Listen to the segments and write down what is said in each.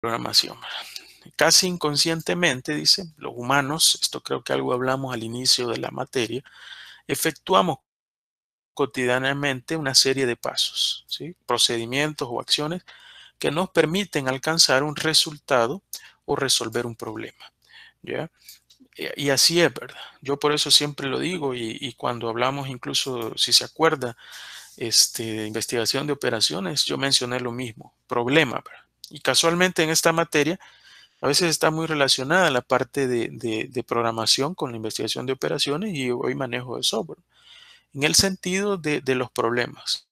programación. Casi inconscientemente, dice, los humanos, esto creo que algo hablamos al inicio de la materia, efectuamos cotidianamente una serie de pasos, ¿sí? Procedimientos o acciones que nos permiten alcanzar un resultado o resolver un problema, ¿ya? Y así es, ¿verdad? Yo por eso siempre lo digo y cuando hablamos incluso, si se acuerda, de investigación de operaciones, yo mencioné lo mismo, problema, ¿verdad? Y casualmente en esta materia a veces está muy relacionada la parte de programación con la investigación de operaciones y hoy manejo de software, en el sentido de los problemas,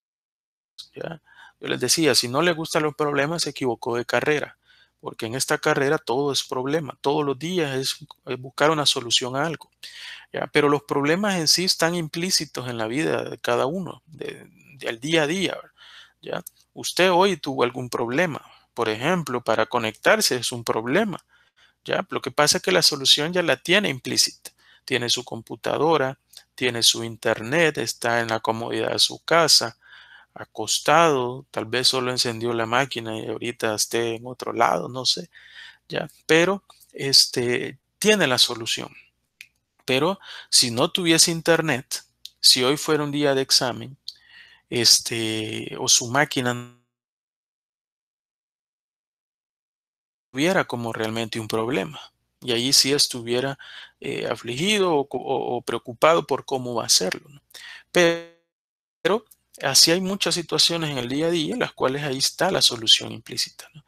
¿ya? Yo les decía, si no le gustan los problemas, se equivocó de carrera, porque en esta carrera todo es problema, todos los días es buscar una solución a algo, ¿ya? Pero los problemas en sí están implícitos en la vida de cada uno, del día a día, ¿ya? Usted hoy tuvo algún problema, por ejemplo, para conectarse es un problema, ¿ya? Lo que pasa es que la solución ya la tiene implícita. Tiene su computadora, tiene su internet, está en la comodidad de su casa, acostado, tal vez solo encendió la máquina y ahorita esté en otro lado, no sé, ¿ya? Pero tiene la solución. Pero si no tuviese internet, si hoy fuera un día de examen, o su máquina no tuviera como realmente un problema. Y ahí sí estuviera afligido o preocupado por cómo va a hacerlo, ¿no? Pero así hay muchas situaciones en el día a día en las cuales ahí está la solución implícita, ¿no?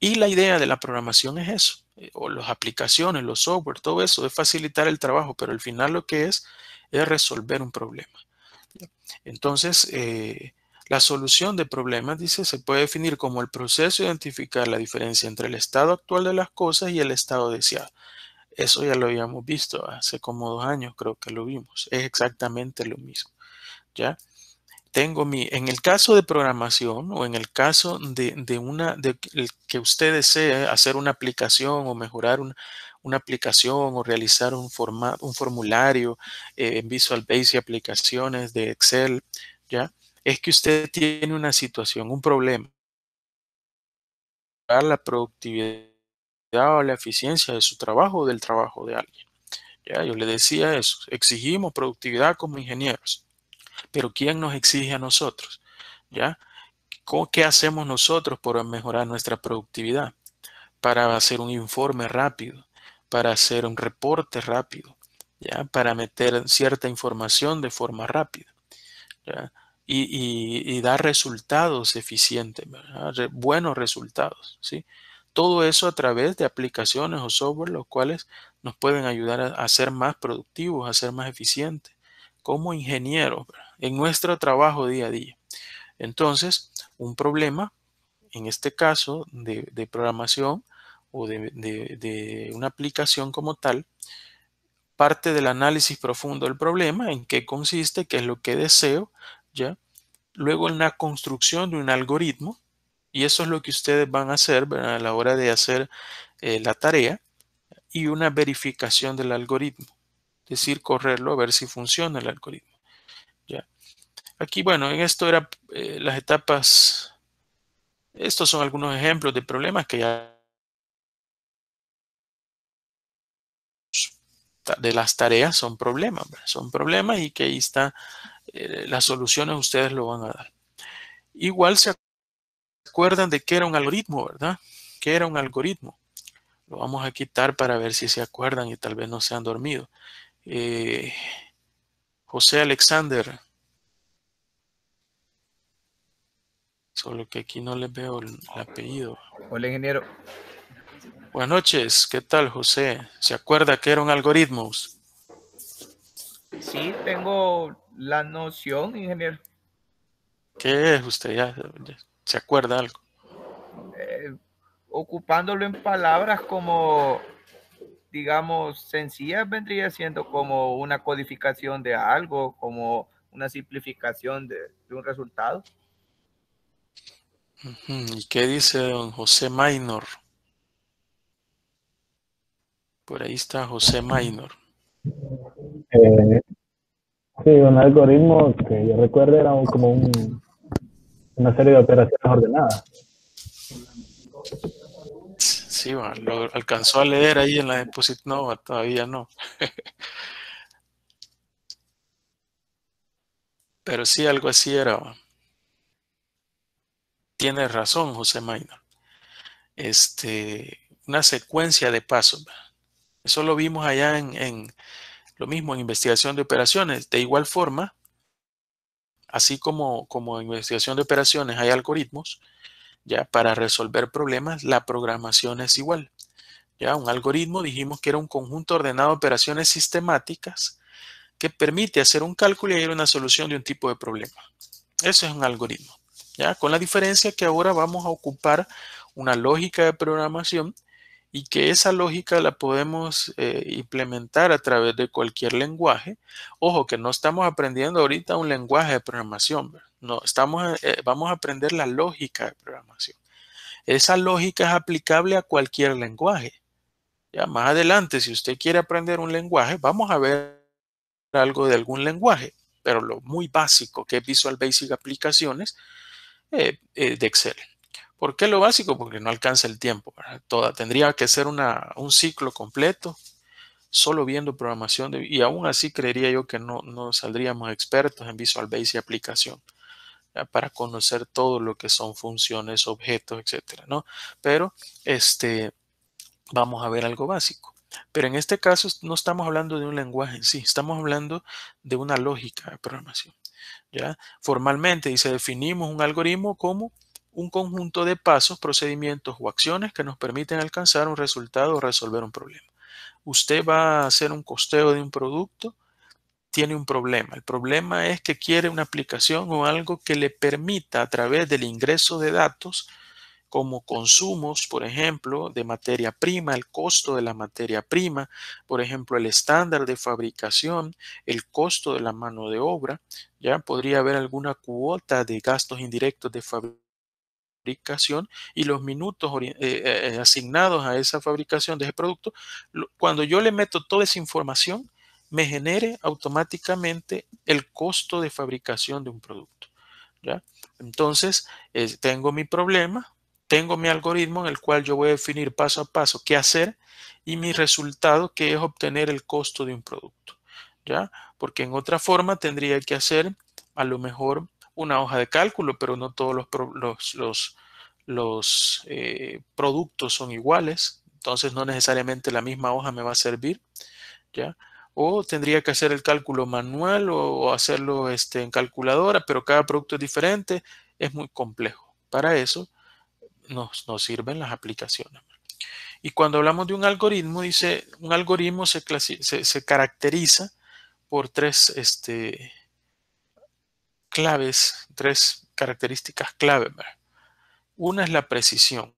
Y la idea de la programación es eso, o las aplicaciones, los software, todo eso es facilitar el trabajo, pero al final lo que es resolver un problema. Entonces, la solución de problemas, dice, se puede definir como el proceso de identificar la diferencia entre el estado actual de las cosas y el estado deseado. Eso ya lo habíamos visto hace como 2 años, creo que lo vimos. Es exactamente lo mismo, ¿ya? En el caso de programación o en el caso de que usted desee hacer una aplicación o mejorar una aplicación o realizar un formulario en Visual Basic y aplicaciones de Excel, ¿ya? Es que usted tiene una situación, un problema, para la productividad o la eficiencia de su trabajo o del trabajo de alguien. ¿Ya? Yo le decía eso, exigimos productividad como ingenieros, pero ¿quién nos exige a nosotros? ¿Ya? ¿Qué hacemos nosotros para mejorar nuestra productividad? Para hacer un informe rápido, para hacer un reporte rápido, ¿ya? Para meter cierta información de forma rápida, ¿ya? Y dar resultados eficientes, ¿verdad? Buenos resultados, ¿sí? Todo eso a través de aplicaciones o software, los cuales nos pueden ayudar a ser más productivos, a ser más eficientes, como ingenieros, ¿verdad? En nuestro trabajo día a día. Entonces, un problema en este caso de programación o de una aplicación como tal, parte del análisis profundo del problema, en qué consiste, qué es lo que deseo, ¿ya? Luego en la construcción de un algoritmo, y eso es lo que ustedes van a hacer, ¿verdad? A la hora de hacer la tarea, y una verificación del algoritmo, es decir, correrlo a ver si funciona el algoritmo, ¿ya? Aquí, bueno, en esto eran las etapas, estos son algunos ejemplos de problemas que ya de las tareas son problemas y que ahí está, las soluciones ustedes lo van a dar. Igual se acuerdan de que era un algoritmo, ¿verdad? Que era un algoritmo. Lo vamos a quitar para ver si se acuerdan y tal vez no se han dormido. Eh, José Alexander, solo que aquí no les veo el apellido. Hola, ingeniero. Buenas noches, ¿qué tal, José? ¿Se acuerda que era un algoritmo? Sí, tengo la noción, ingeniero. ¿Qué es usted? Ya se acuerda algo? Eh, Ocupándolo en palabras como, digamos, sencillas, vendría siendo como una codificación de algo, como una simplificación de un resultado. Ujú. ¿Y qué dice don José Maynor? Por ahí está José Maynor. Eh, sí, un algoritmo que yo recuerdo era una serie de operaciones ordenadas. Sí, va, lo alcanzó a leer ahí en la diapositiva. No, todavía no. Pero sí, algo así era. Va. Tiene razón, José Maynard. Una secuencia de pasos. Va. Eso lo vimos allá en lo mismo en investigación de operaciones. De igual forma, así como en investigación de operaciones hay algoritmos, ya para resolver problemas, la programación es igual. Ya un algoritmo dijimos que era un conjunto ordenado de operaciones sistemáticas que permite hacer un cálculo y hallar una solución de un tipo de problema. Eso es un algoritmo. Ya con la diferencia que ahora vamos a ocupar una lógica de programación y que esa lógica la podemos implementar a través de cualquier lenguaje. Ojo, que no estamos aprendiendo ahorita un lenguaje de programación, ¿verdad? No, vamos a aprender la lógica de programación. Esa lógica es aplicable a cualquier lenguaje. Ya más adelante, si usted quiere aprender un lenguaje, vamos a ver algo de algún lenguaje, pero lo muy básico que es Visual Basic Aplicaciones de Excel. ¿Por qué lo básico? Porque no alcanza el tiempo. Tendría que ser un ciclo completo solo viendo programación y aún así creería yo que no saldríamos expertos en Visual Basic Aplicación, ¿ya? Para conocer todo lo que son funciones, objetos, etcétera, ¿no? Pero vamos a ver algo básico. Pero en este caso no estamos hablando de un lenguaje en sí, estamos hablando de una lógica de programación. ¿Ya? Formalmente dice, definimos un algoritmo como un conjunto de pasos, procedimientos o acciones que nos permiten alcanzar un resultado o resolver un problema. Usted va a hacer un costeo de un producto, tiene un problema. El problema es que quiere una aplicación o algo que le permita a través del ingreso de datos como consumos, por ejemplo, de materia prima, el costo de la materia prima, por ejemplo, el estándar de fabricación, el costo de la mano de obra, ya podría haber alguna cuota de gastos indirectos de fabricación y los minutos asignados a esa fabricación de ese producto, cuando yo le meto toda esa información, me genere automáticamente el costo de fabricación de un producto. ¿Ya? Entonces, tengo mi problema, tengo mi algoritmo en el cual yo voy a definir paso a paso qué hacer y mi resultado que es obtener el costo de un producto. ¿Ya? Porque en otra forma tendría que hacer a lo mejor una hoja de cálculo, pero no todos los productos son iguales. Entonces, no necesariamente la misma hoja me va a servir. ¿Ya? O tendría que hacer el cálculo manual o hacerlo en calculadora, pero cada producto es diferente, es muy complejo. Para eso nos sirven las aplicaciones. Y cuando hablamos de un algoritmo, dice, un algoritmo se caracteriza por tres características claves. ¿Verdad? Una es la precisión.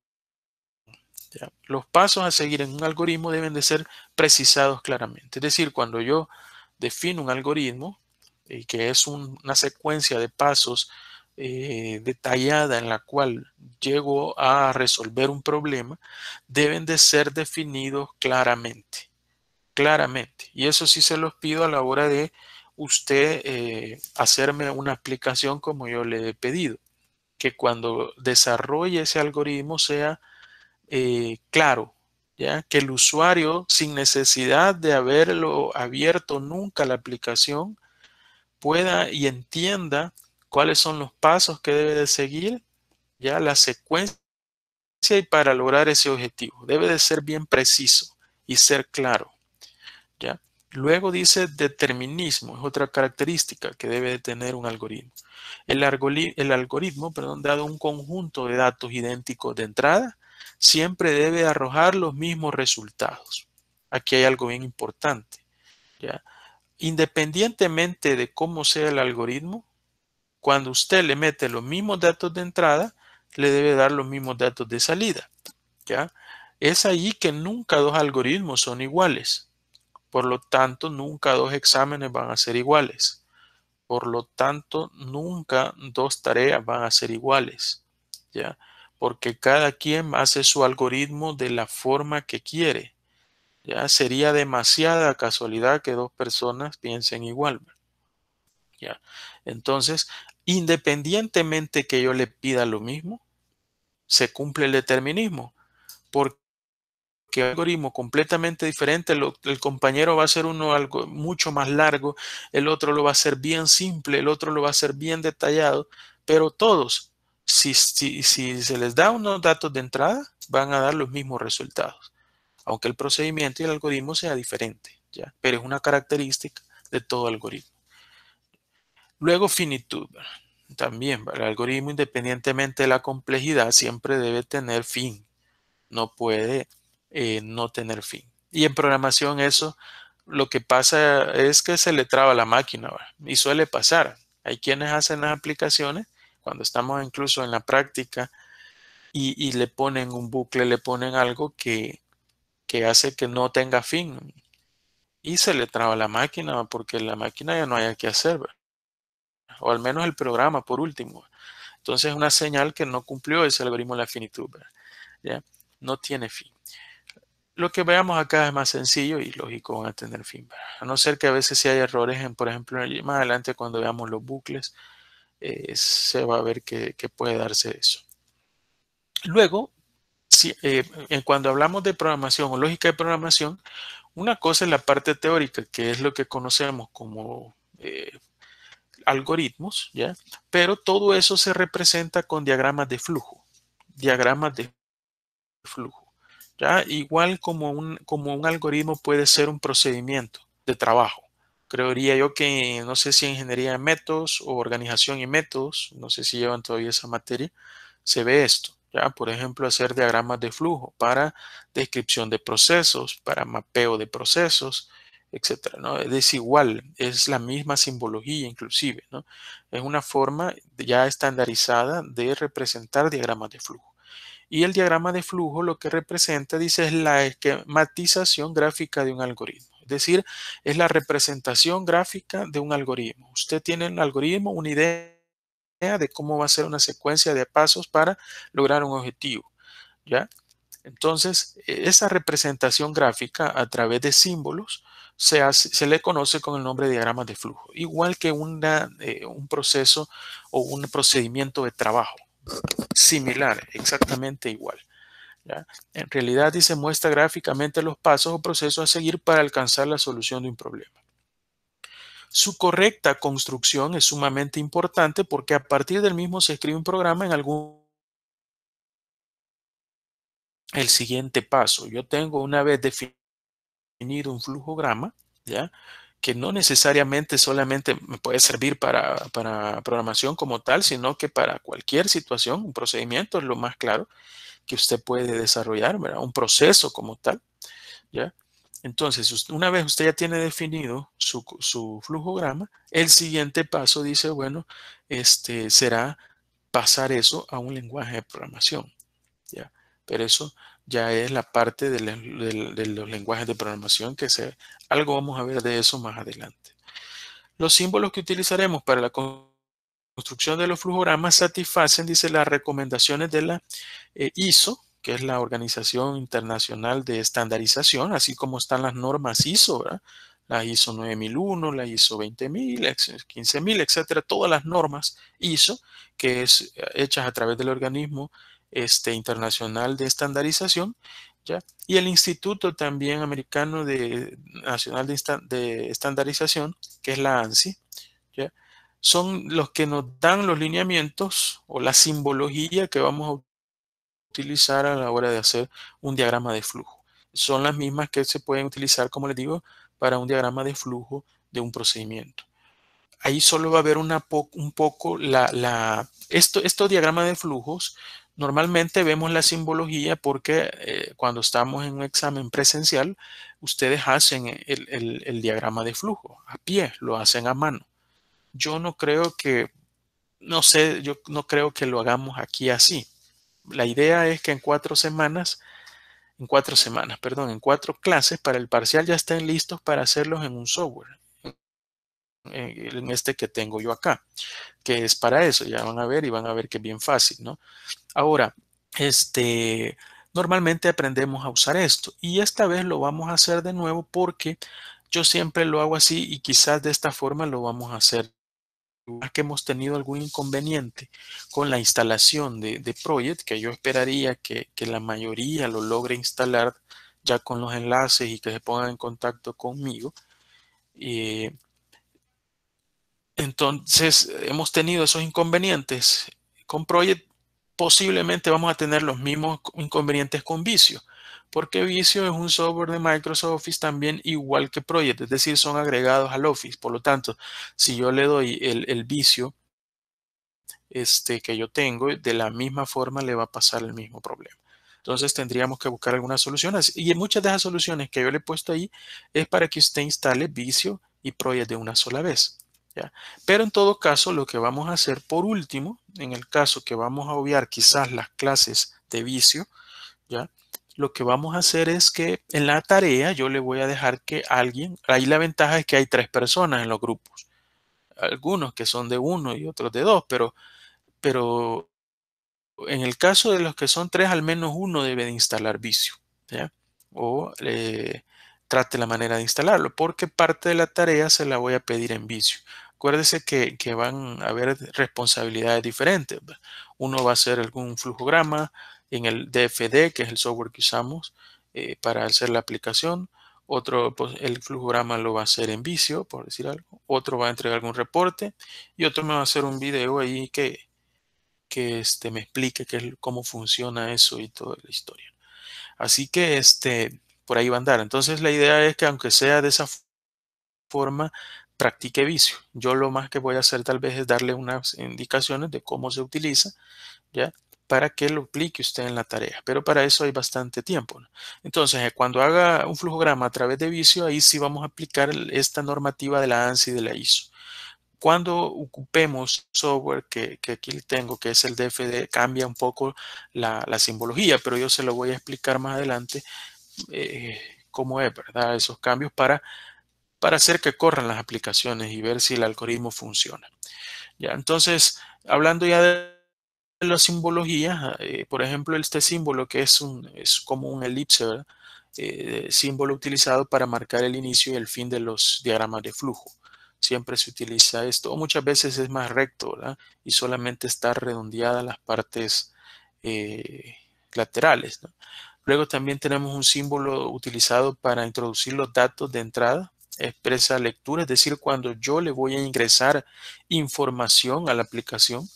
¿Ya? Los pasos a seguir en un algoritmo deben de ser precisados claramente. Es decir, cuando yo defino un algoritmo, que es una secuencia de pasos detallada en la cual llego a resolver un problema, deben de ser definidos claramente. Claramente. Y eso sí se los pido a la hora de usted hacerme una aplicación como yo le he pedido. Que cuando desarrolle ese algoritmo sea claro, ¿ya? Que el usuario, sin necesidad de haberlo abierto nunca la aplicación, pueda y entienda cuáles son los pasos que debe de seguir, ya la secuencia y para lograr ese objetivo. Debe de ser bien preciso y ser claro, ¿ya? Luego dice determinismo, es otra característica que debe de tener un algoritmo. El algoritmo, perdón, dado un conjunto de datos idénticos de entrada, siempre debe arrojar los mismos resultados. Aquí hay algo bien importante, ¿ya? Independientemente de cómo sea el algoritmo, cuando usted le mete los mismos datos de entrada, le debe dar los mismos datos de salida, ¿ya? Es ahí que nunca dos algoritmos son iguales. Por lo tanto, nunca dos exámenes van a ser iguales. Por lo tanto, nunca dos tareas van a ser iguales, ¿ya? Porque cada quien hace su algoritmo de la forma que quiere, ¿ya? Sería demasiada casualidad que dos personas piensen igual, ¿ya? Entonces, independientemente que yo le pida lo mismo, se cumple el determinismo. ¿Por que algoritmo completamente diferente, el compañero va a hacer uno algo mucho más largo, el otro lo va a hacer bien simple, el otro lo va a hacer bien detallado, pero todos, si se les da unos datos de entrada, van a dar los mismos resultados, aunque el procedimiento y el algoritmo sea diferente, ¿ya? Pero es una característica de todo algoritmo. Luego, finitud. También, el algoritmo, independientemente de la complejidad, siempre debe tener fin. No puede no tener fin. Y en programación eso, lo que pasa es que se le traba la máquina, ¿verdad? Y suele pasar. Hay quienes hacen las aplicaciones, cuando estamos incluso en la práctica, y le ponen un bucle, le ponen algo que hace que no tenga fin. Y se le traba la máquina, porque la máquina ya no hay que hacer, ¿verdad? O al menos el programa, por último. Entonces es una señal que no cumplió ese algoritmo de la finitud, ¿verdad? ¿Ya? No tiene fin. Lo que veamos acá es más sencillo y lógico, van a tener fin, ¿verdad? A no ser que a veces si hay errores, por ejemplo, más adelante cuando veamos los bucles, se va a ver que puede darse eso. Luego, cuando hablamos de programación o lógica de programación, una cosa es la parte teórica, que es lo que conocemos como algoritmos, ¿ya? Pero todo eso se representa con diagramas de flujo. Diagramas de flujo, ¿ya? Igual como un algoritmo puede ser un procedimiento de trabajo. Creería yo que, no sé si ingeniería de métodos o organización y métodos, no sé si llevan todavía esa materia, se ve esto, ¿ya? Por ejemplo, hacer diagramas de flujo para descripción de procesos, para mapeo de procesos, etcétera, ¿no? Es igual, es la misma simbología inclusive, ¿no? Es una forma ya estandarizada de representar diagramas de flujo. Y el diagrama de flujo lo que representa, dice, es la esquematización gráfica de un algoritmo. Es decir, es la representación gráfica de un algoritmo. Usted tiene un algoritmo, una idea de cómo va a ser una secuencia de pasos para lograr un objetivo, ¿ya? Entonces, esa representación gráfica a través de símbolos se le conoce con el nombre de diagramas de flujo, igual que un proceso o un procedimiento de trabajo, similar, exactamente igual, ¿ya? En realidad, dice, muestra gráficamente los pasos o procesos a seguir para alcanzar la solución de un problema. Su correcta construcción es sumamente importante porque a partir del mismo se escribe un programa en el siguiente paso. Yo tengo una vez definido un flujograma, ¿ya? Que no necesariamente solamente me puede servir para programación como tal, sino que para cualquier situación, un procedimiento es lo más claro que usted puede desarrollar, ¿verdad? Un proceso como tal, ¿ya? Entonces, una vez usted ya tiene definido su flujograma, el siguiente paso dice, bueno, será pasar eso a un lenguaje de programación, ¿ya? Pero eso ya es la parte de los lenguajes de programación algo vamos a ver de eso más adelante. Los símbolos que utilizaremos para la construcción de los flujogramas satisfacen, dice, las recomendaciones de la ISO, que es la Organización Internacional de Estandarización, así como están las normas ISO, ¿verdad? La ISO 9001, la ISO 20000, 15000, etcétera, todas las normas ISO que es hechas a través del organismo internacional de estandarización, ¿ya? Y el Instituto también americano nacional de estandarización, que es la ANSI, ¿ya? Son los que nos dan los lineamientos o la simbología que vamos a utilizar a la hora de hacer un diagrama de flujo. Son las mismas que se pueden utilizar, como les digo, para un diagrama de flujo de un procedimiento. Ahí solo va a haber un poco estos diagramas de flujos. Normalmente vemos la simbología porque cuando estamos en un examen presencial, ustedes hacen el diagrama de flujo a pie, lo hacen a mano. Yo no creo que, no sé, yo no creo que lo hagamos aquí así. La idea es que en 4 clases para el parcial ya estén listos para hacerlos en un software, en este que tengo yo acá, que es para eso. Ya van a ver y van a ver que es bien fácil, ¿no? Ahora, normalmente aprendemos a usar esto y esta vez lo vamos a hacer de nuevo porque yo siempre lo hago así y quizás de esta forma lo vamos a hacer. Que hemos tenido algún inconveniente con la instalación de Project, que yo esperaría que la mayoría lo logre instalar ya con los enlaces y que se pongan en contacto conmigo. Entonces, hemos tenido esos inconvenientes con Project. Posiblemente vamos a tener los mismos inconvenientes con Visio, porque Visio es un software de Microsoft Office también igual que Project, es decir, son agregados al Office. Por lo tanto, si yo le doy el Visio que yo tengo, de la misma forma le va a pasar el mismo problema. Entonces tendríamos que buscar algunas soluciones. Y muchas de esas soluciones que yo le he puesto ahí es para que usted instale Visio y Project de una sola vez, ¿ya? Pero en todo caso, lo que vamos a hacer por último, en el caso que vamos a obviar quizás las clases de Visio, ¿ya? Lo que vamos a hacer es que en la tarea yo le voy a dejar que alguien, ahí la ventaja es que hay 3 personas en los grupos, algunos que son de 1 y otros de 2, pero en el caso de los que son 3, al menos uno debe de instalar Visio, ¿ya? O trate la manera de instalarlo, porque parte de la tarea se la voy a pedir en Visio. Acuérdese que van a haber responsabilidades diferentes. Uno va a hacer algún flujograma en el DFD, que es el software que usamos para hacer la aplicación. Otro, pues, el flujograma lo va a hacer en Visio, por decir algo. Otro va a entregar algún reporte y otro me va a hacer un video ahí que me explique cómo funciona eso y toda la historia. Así que por ahí va a andar. Entonces la idea es que aunque sea de esa forma, practique Visio. Yo lo más que voy a hacer tal vez es darle unas indicaciones de cómo se utiliza, ¿ya? Para que lo aplique usted en la tarea. Pero para eso hay bastante tiempo, ¿no? Entonces, cuando haga un flujograma a través de Visio, ahí sí vamos a aplicar esta normativa de la ANSI y de la ISO. Cuando ocupemos software que aquí tengo, que es el DFD, cambia un poco la simbología, pero yo se lo voy a explicar más adelante cómo es, ¿verdad? Esos cambios para hacer que corran las aplicaciones y ver si el algoritmo funciona. Ya, entonces, hablando ya de la simbología, por ejemplo, este símbolo que es como un elipse, ¿verdad? Símbolo utilizado para marcar el inicio y el fin de los diagramas de flujo. Siempre se utiliza esto, o muchas veces es más recto, ¿verdad? Y solamente está redondeada las partes laterales, ¿no? Luego también tenemos un símbolo utilizado para introducir los datos de entrada. Expresa lectura, es decir, cuando yo le voy a ingresar información a la aplicación,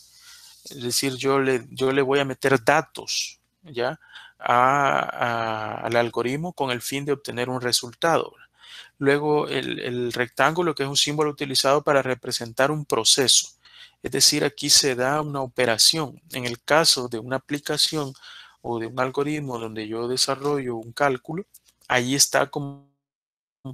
es decir, yo le voy a meter datos, ¿ya? Al algoritmo con el fin de obtener un resultado. Luego el rectángulo, que es un símbolo utilizado para representar un proceso. Es decir, aquí se da una operación. En el caso de una aplicación o de un algoritmo donde yo desarrollo un cálculo, ahí está, como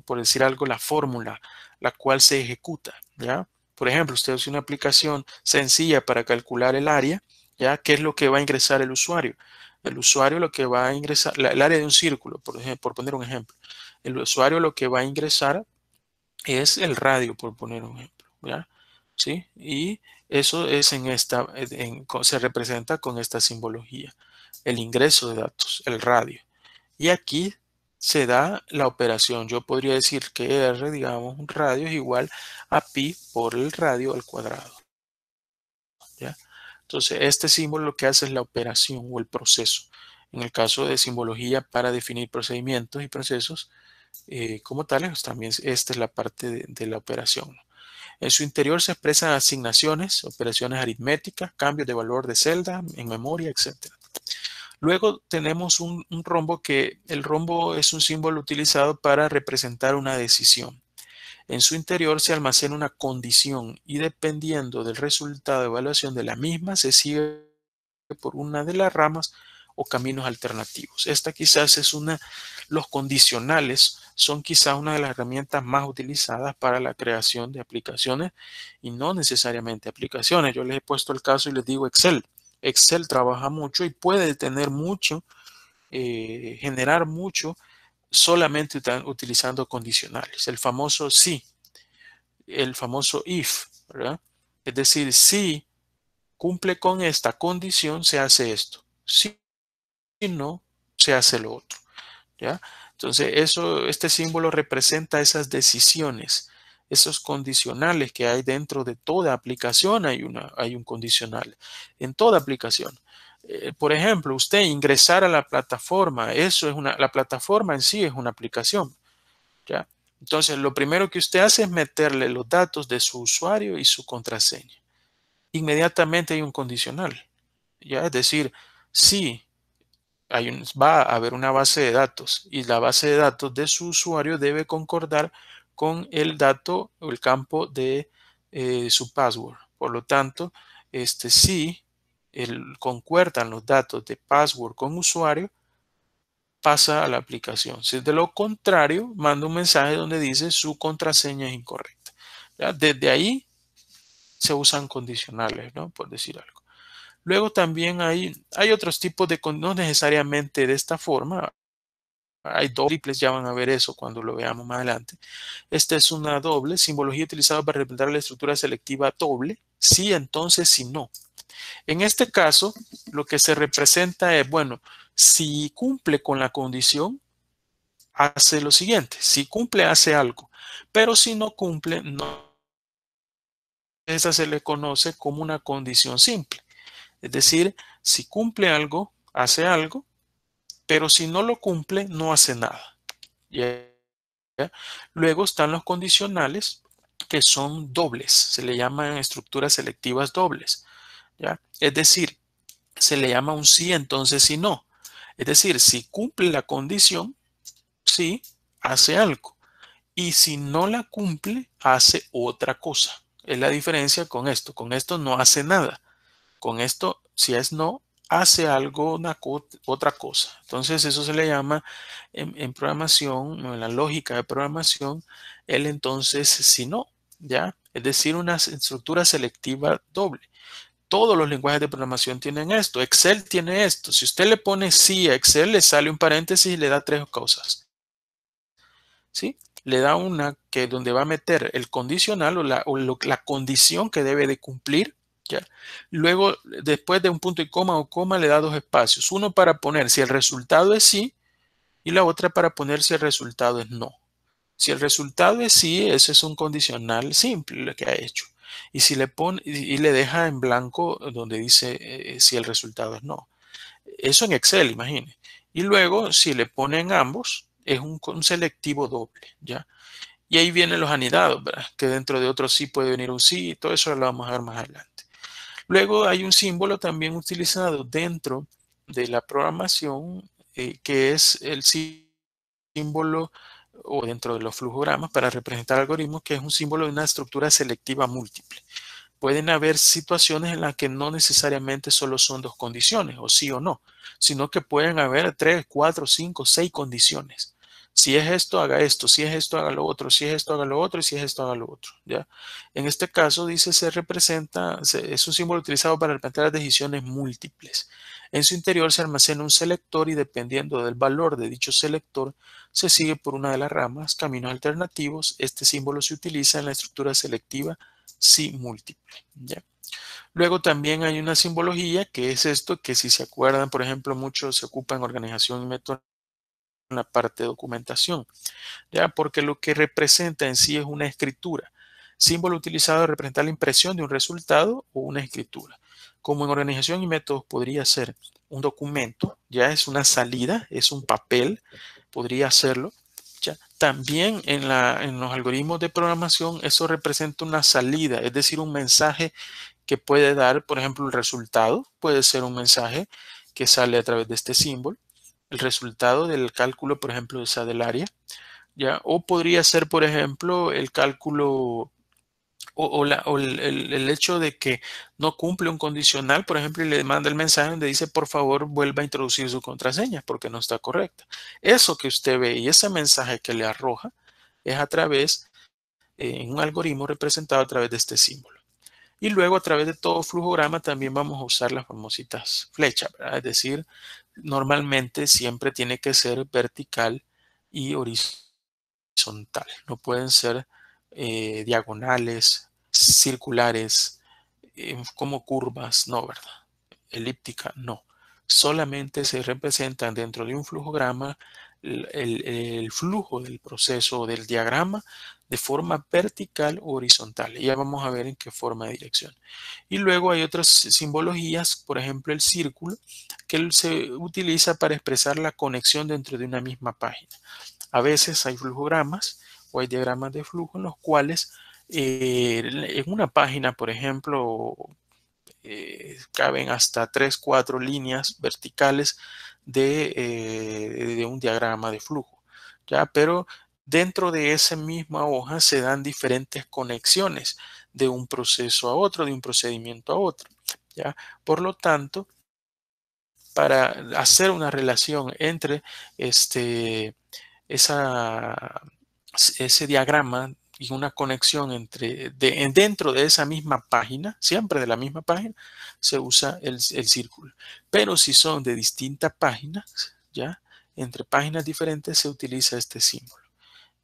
por decir algo, la fórmula, la cual se ejecuta, ¿ya? Por ejemplo, usted hace una aplicación sencilla para calcular el área, ¿ya? ¿Qué es lo que va a ingresar el usuario? El usuario lo que va a ingresar, el área de un círculo, por ejemplo, por poner un ejemplo. El usuario lo que va a ingresar es el radio, por poner un ejemplo, ¿ya? ¿Sí? Y eso es se representa con esta simbología, el ingreso de datos, el radio. Y aquí se da la operación. Yo podría decir que R, digamos, un radio es igual a pi por el radio al cuadrado, ¿ya? Entonces, este símbolo lo que hace es la operación o el proceso. En el caso de simbología para definir procedimientos y procesos como tales, pues también esta es la parte de la operación. En su interior se expresan asignaciones, operaciones aritméticas, cambios de valor de celda, en memoria, etc. Luego tenemos un rombo, que el rombo es un símbolo utilizado para representar una decisión. En su interior se almacena una condición y dependiendo del resultado de evaluación de la misma se sigue por una de las ramas o caminos alternativos. Esta quizás es los condicionales son quizás una de las herramientas más utilizadas para la creación de aplicaciones y no necesariamente aplicaciones. Yo les he puesto el caso y les digo Excel. Excel trabaja mucho y puede tener mucho, generar mucho solamente utilizando condicionales. El famoso si, el famoso if, ¿verdad? Es decir, si cumple con esta condición, se hace esto. Si no, se hace lo otro, ¿ya? Entonces, este símbolo representa esas decisiones, esos condicionales que hay dentro de toda aplicación. Hay un condicional en toda aplicación. Por ejemplo, usted ingresar a la plataforma, la plataforma en sí es una aplicación, ¿ya? Entonces, lo primero que usted hace es meterle los datos de su usuario y su contraseña. Inmediatamente hay un condicional, ¿ya? Es decir, si va a haber una base de datos y la base de datos de su usuario debe concordar con el dato o el campo de su password. Por lo tanto, si concuerdan los datos de password con usuario, pasa a la aplicación. Si de lo contrario, manda un mensaje donde dice su contraseña es incorrecta. ¿Ya? Desde ahí se usan condicionales, ¿no? Por decir algo. Luego también hay otros tipos de, no necesariamente de esta forma, hay triples, ya van a ver eso cuando lo veamos más adelante. Esta es una doble, simbología utilizada para representar la estructura selectiva doble, sí, entonces, si no. En este caso, lo que se representa es, bueno, si cumple con la condición, hace lo siguiente, si cumple, hace algo, pero si no cumple, no. Esa se le conoce como una condición simple. Es decir, si cumple algo, hace algo, pero si no lo cumple, no hace nada. ¿Ya? Luego están los condicionales que son dobles, se le llaman estructuras selectivas dobles. ¿Ya? Es decir, se le llama un sí, entonces si no. Es decir, si cumple la condición, sí, hace algo. Y si no la cumple, hace otra cosa. Es la diferencia con esto. Con esto no hace nada. Con esto, si es no, hace algo, otra cosa. Entonces, eso se le llama en programación, en la lógica de programación, el entonces si no, ¿ya? Es decir, una estructura selectiva doble. Todos los lenguajes de programación tienen esto. Excel tiene esto. Si usted le pone sí a Excel, le sale un paréntesis y le da tres cosas. ¿Sí? Le da una que donde va a meter el condicional la condición que debe de cumplir. ¿Ya? Luego, después de un punto y coma o coma, le da dos espacios. Uno para poner si el resultado es sí y la otra para poner si el resultado es no. Si el resultado es sí, ese es un condicional simple lo que ha hecho. Y si le pone y le deja en blanco donde dice si el resultado es no. Eso en Excel, imagine. Y luego, si le ponen ambos, es un selectivo doble, ¿ya? Y ahí vienen los anidados, ¿verdad? Que dentro de otros sí puede venir un sí, y todo eso lo vamos a ver más adelante. Luego hay un símbolo también utilizado dentro de la programación, que es el símbolo o dentro de los flujogramas para representar algoritmos, que es un símbolo de una estructura selectiva múltiple. Pueden haber situaciones en las que no necesariamente solo son dos condiciones, o sí o no, sino que pueden haber 3, 4, 5, 6 condiciones. Si es esto, haga esto. Si es esto, haga lo otro. Si es esto, haga lo otro. Y si es esto, haga lo otro. ¿Ya? En este caso, dice, es un símbolo utilizado para representar decisiones múltiples. En su interior se almacena un selector y dependiendo del valor de dicho selector, se sigue por una de las ramas, caminos alternativos. Este símbolo se utiliza en la estructura selectiva sí múltiple. ¿Ya? Luego también hay una simbología que es esto, que si se acuerdan, por ejemplo, mucho se ocupa en organización y método en la parte de documentación, ¿ya? Porque lo que representa en sí es una escritura. Símbolo utilizado para representar la impresión de un resultado o una escritura. Como en organización y métodos podría ser un documento, ya es una salida, es un papel, podría serlo. ¿Ya? También en los algoritmos de programación eso representa una salida, es decir, un mensaje que puede dar, por ejemplo, el resultado, puede ser un mensaje que sale a través de este símbolo, el resultado del cálculo, por ejemplo, del área, ¿ya? O podría ser, por ejemplo, el cálculo o el hecho de que no cumple un condicional, por ejemplo, y le manda el mensaje donde dice, por favor, vuelva a introducir su contraseña porque no está correcta. Eso que usted ve y ese mensaje que le arroja es a través de un algoritmo representado a través de este símbolo. Y luego a través de todo flujograma también vamos a usar las famositas flechas, ¿verdad? Es decir, normalmente siempre tiene que ser vertical y horizontal. No pueden ser diagonales, circulares, como curvas, no, ¿verdad? Elíptica, no. solamente se representan dentro de un flujograma el flujo del proceso o del diagrama de forma vertical o horizontal. Y ya vamos a ver en qué forma de dirección. Y luego hay otras simbologías, por ejemplo el círculo, que se utiliza para expresar la conexión dentro de una misma página. A veces hay flujogramas o hay diagramas de flujo en los cuales en una página, por ejemplo, caben hasta 3, 4 líneas verticales de un diagrama de flujo, ¿ya? Pero dentro de esa misma hoja se dan diferentes conexiones de un proceso a otro, de un procedimiento a otro, ¿ya? Por lo tanto, para hacer una relación entre esa, ese diagrama y una conexión dentro de esa misma página, siempre de la misma página, se usa el círculo. Pero si son de distintas páginas, ¿ya? Entre páginas diferentes se utiliza este símbolo,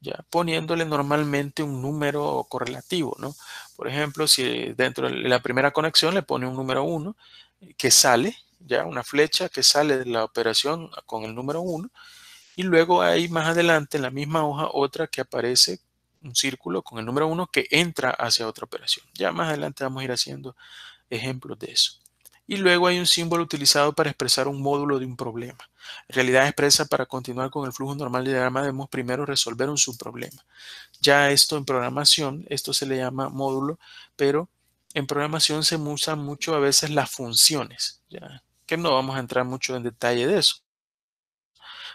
¿ya? Poniéndole normalmente un número correlativo, ¿no? Por ejemplo, si dentro de la primera conexión le pone un número 1 que sale, ¿ya? Una flecha que sale de la operación con el número 1. Y luego hay más adelante en la misma hoja otra que aparece un círculo con el número 1 que entra hacia otra operación. Ya más adelante vamos a ir haciendo ejemplos de eso. Y luego hay un símbolo utilizado para expresar un módulo de un problema. En realidad expresa para continuar con el flujo normal del diagrama debemos primero resolver un subproblema. Ya esto en programación, esto se le llama módulo, pero en programación se usan mucho a veces las funciones, ya que no vamos a entrar mucho en detalle de eso.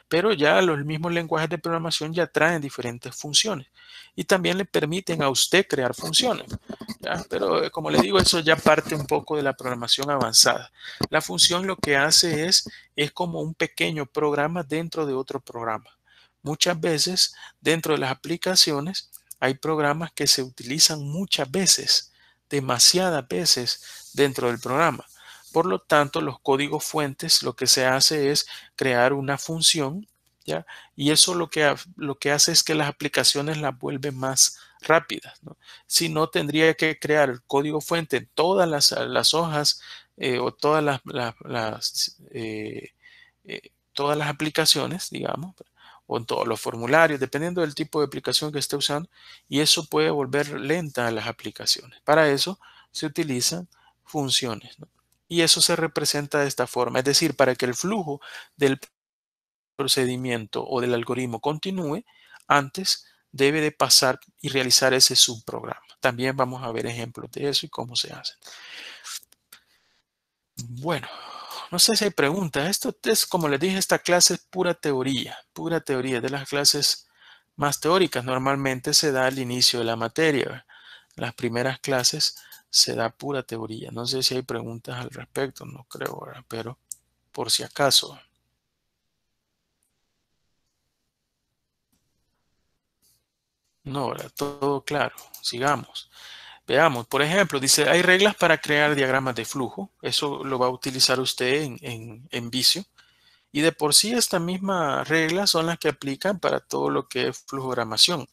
Pero ya los mismos lenguajes de programación ya traen diferentes funciones y también le permiten a usted crear funciones, ¿ya? Pero como le digo, eso ya parte un poco de la programación avanzada. La función lo que hace es como un pequeño programa dentro de otro programa. Muchas veces dentro de las aplicaciones hay programas que se utilizan muchas veces, demasiadas veces dentro del programa. Por lo tanto, los códigos fuentes lo que se hace es crear una función, ¿ya? Y eso lo que hace es que las aplicaciones las vuelven más rápidas, ¿no? Si no, tendría que crear el código fuente en todas las hojas o todas las aplicaciones, digamos, o en todos los formularios, dependiendo del tipo de aplicación que esté usando, y eso puede volver lenta a las aplicaciones. Para eso se utilizan funciones, ¿no? Y eso se representa de esta forma, es decir, para que el flujo del procedimiento o del algoritmo continúe, antes debe de pasar y realizar ese subprograma. También vamos a ver ejemplos de eso y cómo se hace. Bueno, no sé si hay preguntas. Esto es, como les dije, esta clase es pura teoría, de las clases más teóricas. Normalmente se da al inicio de la materia, ¿verdad? Las primeras clases se da pura teoría. No sé si hay preguntas al respecto, no creo, ¿verdad? Pero por si acaso. No, ¿verdad? Todo claro. Sigamos. Veamos, por ejemplo, dice, hay reglas para crear diagramas de flujo. Eso lo va a utilizar usted en Visio. Y de por sí esta misma regla son las que aplican para todo lo que es flujogramación.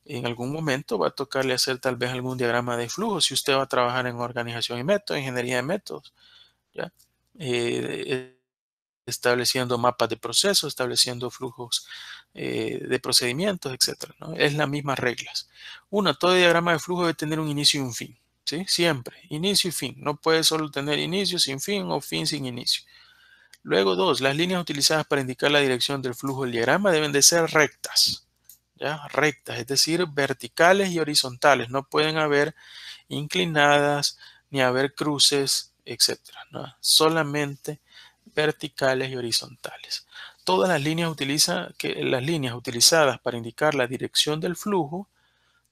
En algún momento va a tocarle hacer tal vez algún diagrama de flujo si usted va a trabajar en organización y métodos, ingeniería de métodos, ¿ya? Eh, Estableciendo mapas de procesos, estableciendo flujos de procedimientos, etcétera, ¿no? Es las mismas reglas. Uno, todo diagrama de flujo debe tener un inicio y un fin, ¿sí? Siempre, inicio y fin. No puede solo tener inicio sin fin o fin sin inicio. Luego, dos, las líneas utilizadas para indicar la dirección del flujo del diagrama deben de ser rectas, ¿ya? Rectas, es decir, verticales y horizontales. No pueden haber inclinadas ni haber cruces, etcétera, ¿no? Solamente verticales y horizontales. Todas las líneas utilizadas para indicar la dirección del flujo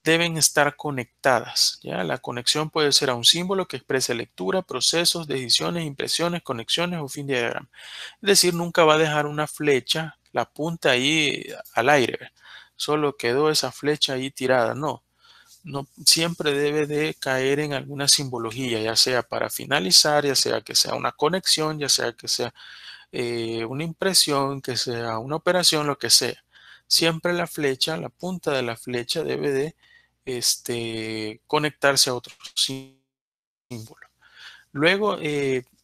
deben estar conectadas, ¿ya? La conexión puede ser a un símbolo que exprese lectura, procesos, decisiones, impresiones, conexiones o fin de diagrama. Es decir, nunca va a dejar una flecha, la punta ahí al aire, ¿verdad? Solo quedó esa flecha ahí tirada. No, no siempre debe de caer en alguna simbología, ya sea para finalizar, ya sea que sea una conexión, ya sea que sea una impresión, que sea una operación, lo que sea. Siempre la flecha, la punta de la flecha debe de conectarse a otro símbolo. Luego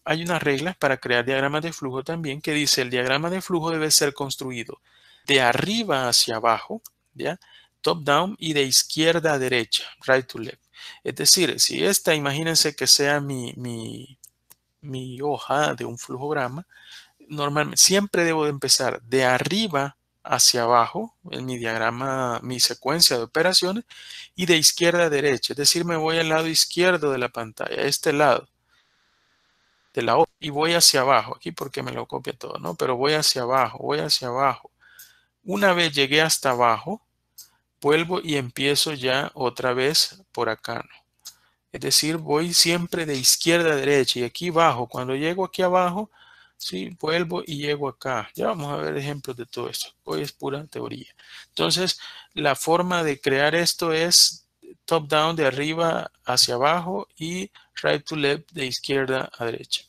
hay unas reglas para crear diagramas de flujo también que dice el diagrama de flujo debe ser construido de arriba hacia abajo, ¿ya? Top down y de izquierda a derecha, right to left. Es decir, si esta, imagínense que sea mi hoja de un flujograma, normalmente siempre debo de empezar de arriba hacia abajo en mi diagrama, mi secuencia de operaciones, y de izquierda a derecha. Es decir, me voy al lado izquierdo de la pantalla, a este lado de la hoja, y voy hacia abajo, aquí porque me lo copia todo, ¿no? Pero voy hacia abajo, voy hacia abajo. Una vez llegué hasta abajo, vuelvo y empiezo ya otra vez por acá, ¿no? Es decir, voy siempre de izquierda a derecha y aquí bajo. Cuando llego aquí abajo, sí, vuelvo y llego acá. Ya vamos a ver ejemplos de todo esto. Hoy es pura teoría. Entonces, la forma de crear esto es top down de arriba hacia abajo y right to left de izquierda a derecha.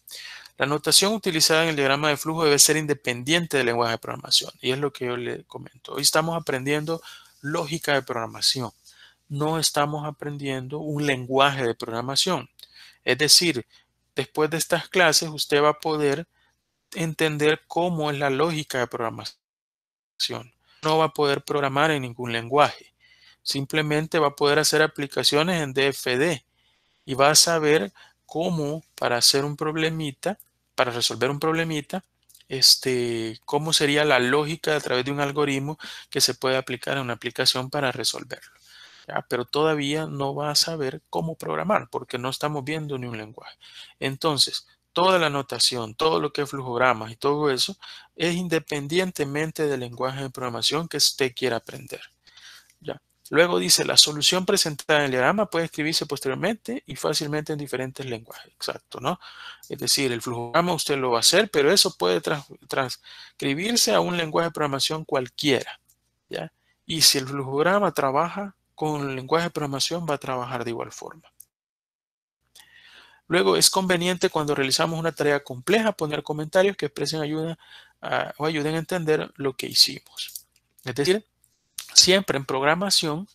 La notación utilizada en el diagrama de flujo debe ser independiente del lenguaje de programación. Y es lo que yo le comento. Hoy estamos aprendiendo lógica de programación. No estamos aprendiendo un lenguaje de programación. Es decir, después de estas clases usted va a poder entender cómo es la lógica de programación. No va a poder programar en ningún lenguaje. Simplemente va a poder hacer aplicaciones en DFD y va a saber cómo para hacer un problemita, para resolver un problemita, cómo sería la lógica a través de un algoritmo que se puede aplicar en una aplicación para resolverlo. ¿Ya? Pero todavía no va a saber cómo programar porque no estamos viendo ni un lenguaje. Entonces, toda la notación, todo lo que es flujogramas y todo eso es independientemente del lenguaje de programación que usted quiera aprender. ¿Ya? Luego dice, la solución presentada en el diagrama puede escribirse posteriormente y fácilmente en diferentes lenguajes. Exacto, ¿no? Es decir, el flujograma usted lo va a hacer, pero eso puede transcribirse a un lenguaje de programación cualquiera. ¿Ya? Y si el flujograma trabaja con el lenguaje de programación, va a trabajar de igual forma. Luego, es conveniente cuando realizamos una tarea compleja poner comentarios que expresen ayuda o ayuden a entender lo que hicimos. Es decir, siempre en programación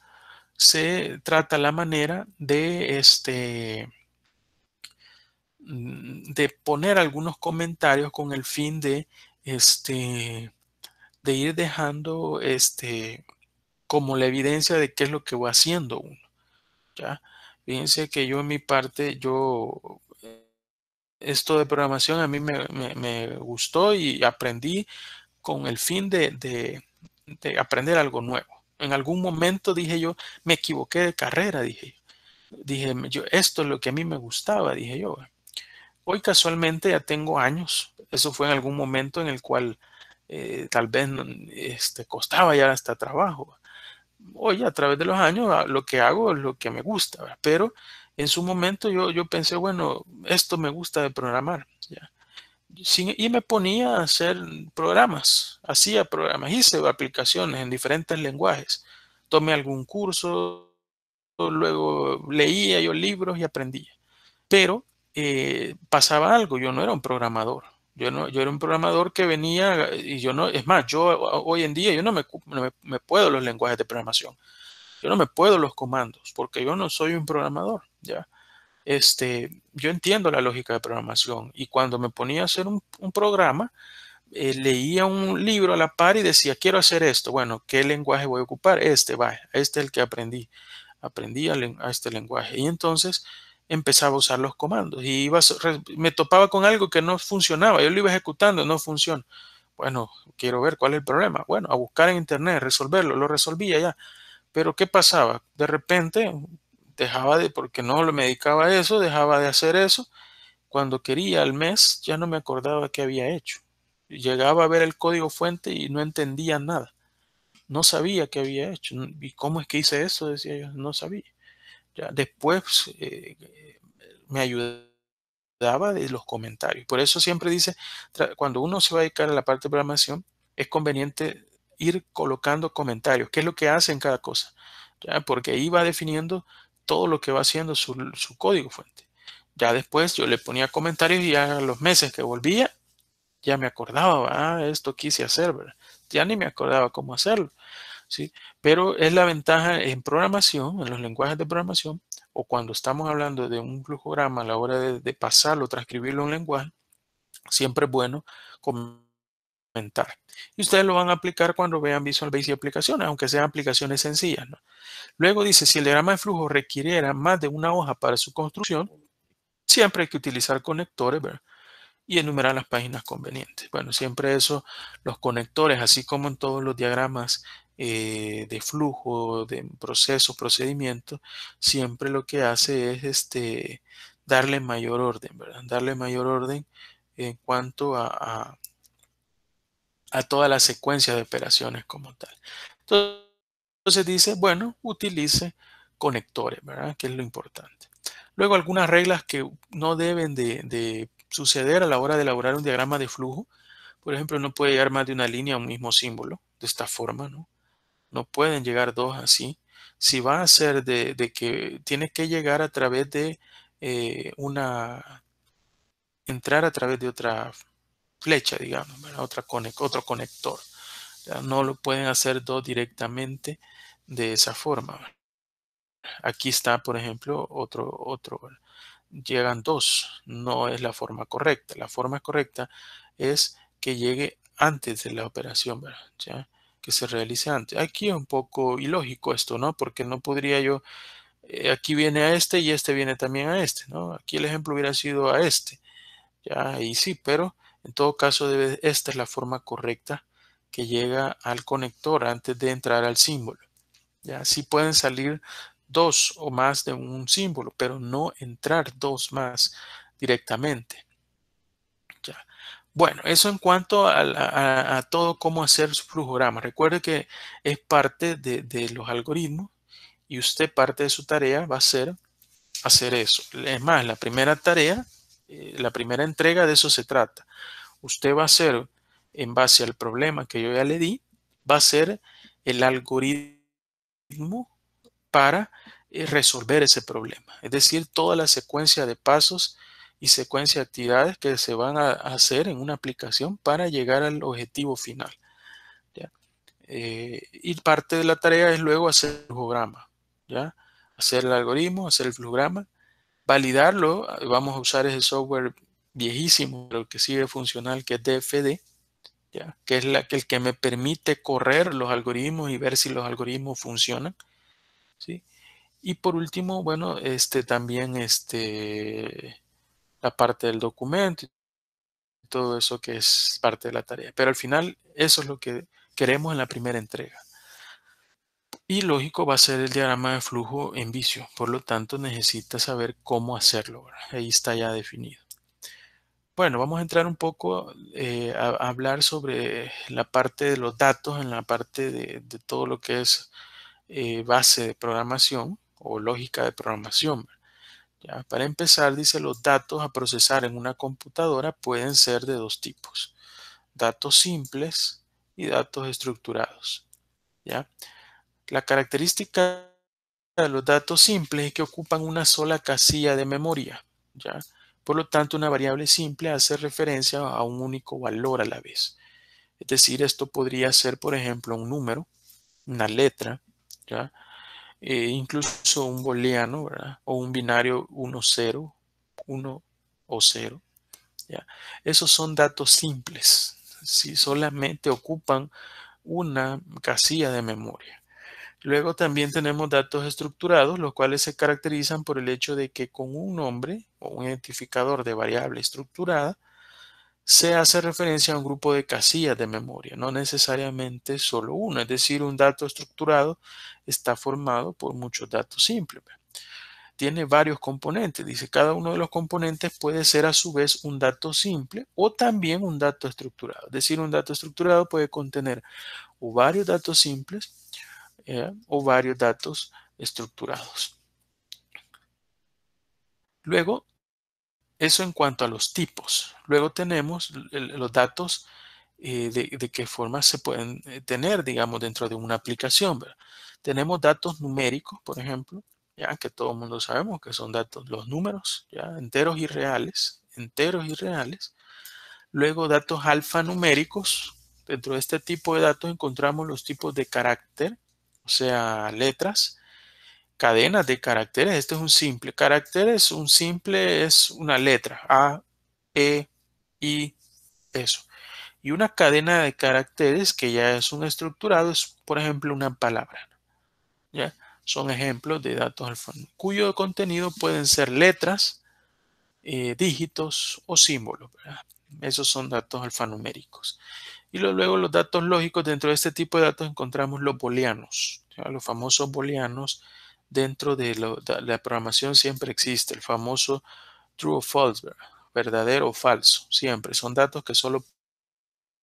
se trata la manera de poner algunos comentarios con el fin de ir dejando como la evidencia de qué es lo que va haciendo uno. ¿Ya? Fíjense que yo en mi parte, esto de programación a mí me gustó y aprendí con el fin de aprender algo nuevo. En algún momento dije yo, me equivoqué de carrera, dije yo, esto es lo que a mí me gustaba, dije yo. Hoy casualmente ya tengo años, eso fue en algún momento en el cual tal vez costaba ya hasta trabajo. Hoy a través de los años lo que hago es lo que me gusta, ¿verdad? Pero en su momento yo pensé, bueno, esto me gusta de programar, ¿ya? Y me ponía a hacer programas, hacía programas, hice aplicaciones en diferentes lenguajes. Tomé algún curso, luego leía yo libros y aprendía. Pero pasaba algo, yo no era un programador. Yo era un programador que venía y yo no, es más, yo hoy en día yo no me puedo los lenguajes de programación. Yo no me puedo los comandos porque yo no soy un programador, ¿ya? Yo entiendo la lógica de programación y cuando me ponía a hacer un programa, leía un libro a la par y decía, quiero hacer esto. Bueno, ¿qué lenguaje voy a ocupar? Este es el que aprendí. Aprendí a este lenguaje y entonces empezaba a usar los comandos y me topaba con algo que no funcionaba. Yo lo iba ejecutando, no funciona. Bueno, quiero ver cuál es el problema. Bueno, a buscar en internet, resolverlo. Lo resolvía ya. Pero ¿qué pasaba? De repente porque no me dedicaba a eso, dejaba de hacer eso. Cuando quería al mes, ya no me acordaba qué había hecho. Llegaba a ver el código fuente y no entendía nada. No sabía qué había hecho. ¿Y cómo es que hice eso? Decía yo, no sabía. Ya, después me ayudaba de los comentarios. Por eso siempre dice, cuando uno se va a dedicar a la parte de programación, es conveniente ir colocando comentarios. ¿Qué es lo que hace en cada cosa? ¿Ya? Porque ahí va definiendo todo lo que va haciendo su código fuente. Ya después yo le ponía comentarios y a los meses que volvía, ya me acordaba, esto quise hacer, ¿verdad? Ya ni me acordaba cómo hacerlo, ¿sí? Pero es la ventaja en programación, en los lenguajes de programación, o cuando estamos hablando de un flujograma a la hora de pasarlo, transcribirlo en un lenguaje, siempre es bueno comentar. Y ustedes lo van a aplicar cuando vean Visual Basic aplicaciones, aunque sean aplicaciones sencillas, ¿no? Luego dice, si el diagrama de flujo requiriera más de una hoja para su construcción, siempre hay que utilizar conectores, ¿verdad? Y enumerar las páginas convenientes. Bueno, siempre eso, los conectores, así como en todos los diagramas de flujo, de procesos, procedimientos, siempre lo que hace es darle mayor orden, ¿verdad? Darle mayor orden en cuanto a toda la secuencia de operaciones como tal. Entonces dice, bueno, utilice conectores, ¿verdad? Que es lo importante. Luego algunas reglas que no deben de suceder a la hora de elaborar un diagrama de flujo. Por ejemplo, no puede llegar más de una línea a un mismo símbolo, de esta forma, ¿no? No pueden llegar dos así. Si va a ser de que tiene que llegar a través de entrar a través de otra flecha, digamos, ¿verdad? Otro conector. Ya no lo pueden hacer dos directamente de esa forma. Aquí está, por ejemplo, otro. Llegan dos. No es la forma correcta. La forma correcta es que llegue antes de la operación, ¿verdad? ¿Ya? Que se realice antes. Aquí es un poco ilógico esto, ¿no? Porque no podría yo, aquí viene a este y este viene también a este, ¿no? Aquí el ejemplo hubiera sido a este. Ya, ahí sí, pero en todo caso esta es la forma correcta que llega al conector antes de entrar al símbolo. Ya, sí pueden salir dos o más de un símbolo, pero no entrar dos más directamente. Ya. Bueno, eso en cuanto a todo cómo hacer su flujograma. Recuerde que es parte de los algoritmos y usted parte de su tarea va a ser hacer eso. Es más, la primera tarea, la primera entrega de eso se trata. Usted va a hacer, en base al problema que yo ya le di, va a ser el algoritmo para resolver ese problema. Es decir, toda la secuencia de pasos y secuencia de actividades que se van a hacer en una aplicación para llegar al objetivo final. ¿Ya? Y parte de la tarea es luego hacer el flujograma. ¿Ya? Hacer el algoritmo, hacer el flujograma, validarlo. Vamos a usar ese software viejísimo, pero que sigue funcional, que es DFD. ¿Ya? Que es el que me permite correr los algoritmos y ver si los algoritmos funcionan. ¿Sí? Y por último, bueno, también la parte del documento y todo eso que es parte de la tarea. Pero al final, eso es lo que queremos en la primera entrega. Y lógico, va a ser el diagrama de flujo en Visio. Por lo tanto, necesita saber cómo hacerlo, ¿verdad? Ahí está ya definido. Bueno, vamos a entrar un poco a hablar sobre la parte de los datos, en la parte de todo lo que es base de programación o lógica de programación. Ya, para empezar, dice, los datos a procesar en una computadora pueden ser de dos tipos: datos simples y datos estructurados. ¿Ya? La característica de los datos simples es que ocupan una sola casilla de memoria. ¿Ya? Por lo tanto, una variable simple hace referencia a un único valor a la vez. Es decir, esto podría ser, por ejemplo, un número, una letra, ¿ya? Incluso un booleano, ¿verdad? O un binario 1-0, 1 o 0. ¿Ya? Esos son datos simples, si solamente ocupan una casilla de memoria. Luego también tenemos datos estructurados, los cuales se caracterizan por el hecho de que con un nombre o un identificador de variable estructurada se hace referencia a un grupo de casillas de memoria, no necesariamente solo uno. Es decir, un dato estructurado está formado por muchos datos simples. Tiene varios componentes. Dice, cada uno de los componentes puede ser a su vez un dato simple o también un dato estructurado. Es decir, un dato estructurado puede contener o varios datos simples o varios datos estructurados. Luego, eso en cuanto a los tipos. Luego tenemos los datos de qué forma se pueden tener, digamos, dentro de una aplicación, ¿verdad? Tenemos datos numéricos, por ejemplo, ya que todo el mundo sabemos que son datos, los números, ya, enteros y reales, enteros y reales. Luego datos alfanuméricos. Dentro de este tipo de datos encontramos los tipos de carácter, o sea, letras, cadenas de caracteres. Este es un simple. Caracteres, un simple es una letra. A, E, I, eso. Y una cadena de caracteres que ya es un estructurado es, por ejemplo, una palabra. ¿Ya? Son ejemplos de datos alfanuméricos, cuyo contenido pueden ser letras, dígitos o símbolos, ¿verdad? Esos son datos alfanuméricos. Y luego los datos lógicos, dentro de este tipo de datos encontramos los booleanos, ¿ya? Los famosos booleanos. Dentro de la programación siempre existe el famoso true o false, ¿verdad? Verdadero o falso, siempre. Son datos que solo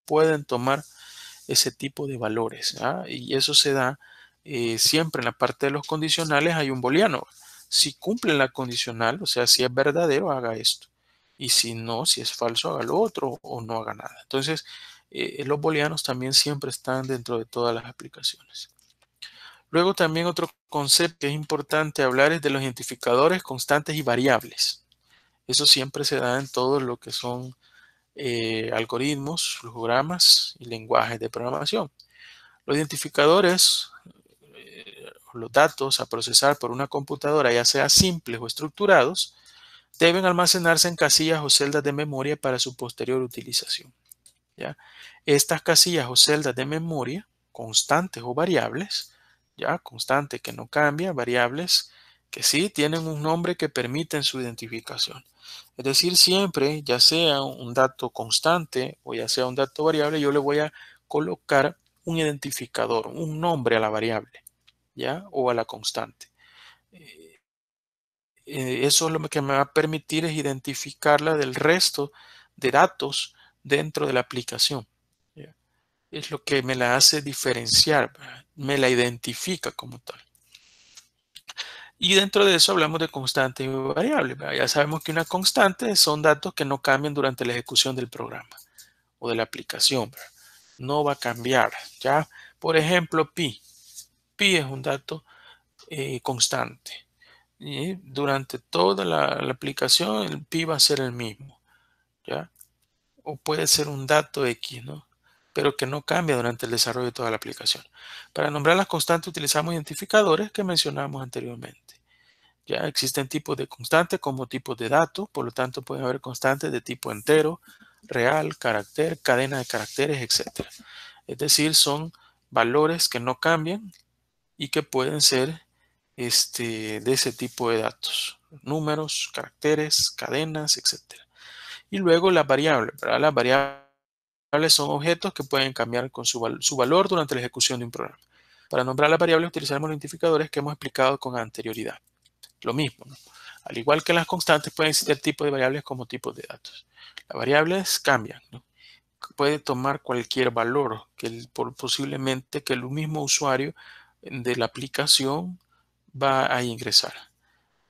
pueden tomar ese tipo de valores, ¿ah? Y eso se da siempre en la parte de los condicionales. Hay un booleano. Si cumple la condicional, o sea, si es verdadero, haga esto. Y si no, si es falso, haga lo otro o no haga nada. Entonces, los booleanos también siempre están dentro de todas las aplicaciones. Luego también otro concepto que es importante hablar es de los identificadores constantes y variables. Eso siempre se da en todo lo que son algoritmos, flujogramas y lenguajes de programación. Los identificadores, los datos a procesar por una computadora, ya sea simples o estructurados, deben almacenarse en casillas o celdas de memoria para su posterior utilización, ¿ya? Estas casillas o celdas de memoria, constantes o variables, ya, constante que no cambia, variables que sí tienen un nombre que permiten su identificación. Es decir, siempre, ya sea un dato constante o ya sea un dato variable, yo le voy a colocar un identificador, un nombre a la variable, ¿ya? O a la constante. Eso es lo que me va a permitir es identificarla del resto de datos dentro de la aplicación, ¿ya? Es lo que me la hace diferenciar, ¿verdad? Me la identifica como tal. Y dentro de eso hablamos de constantes y variables, ¿verdad? Ya sabemos que una constante son datos que no cambian durante la ejecución del programa o de la aplicación, ¿verdad? No va a cambiar, ¿ya? Por ejemplo, pi. Pi es un dato constante. Y durante toda la aplicación el pi va a ser el mismo, ¿ya? O puede ser un dato X, ¿no? Pero que no cambia durante el desarrollo de toda la aplicación. Para nombrar las constantes utilizamos identificadores que mencionamos anteriormente. Ya existen tipos de constantes como tipos de datos, por lo tanto pueden haber constantes de tipo entero, real, carácter, cadena de caracteres, etc. Es decir, son valores que no cambian y que pueden ser de ese tipo de datos, números, caracteres, cadenas, etc. Y luego las variables, ¿verdad? Las variables son objetos que pueden cambiar con su valor durante la ejecución de un programa. Para nombrar las variables utilizaremos los identificadores que hemos explicado con anterioridad. Lo mismo, ¿no? Al igual que las constantes, pueden existir tipos de variables como tipos de datos. Las variables cambian, ¿no? Puede tomar cualquier valor posiblemente que el mismo usuario de la aplicación va a ingresar,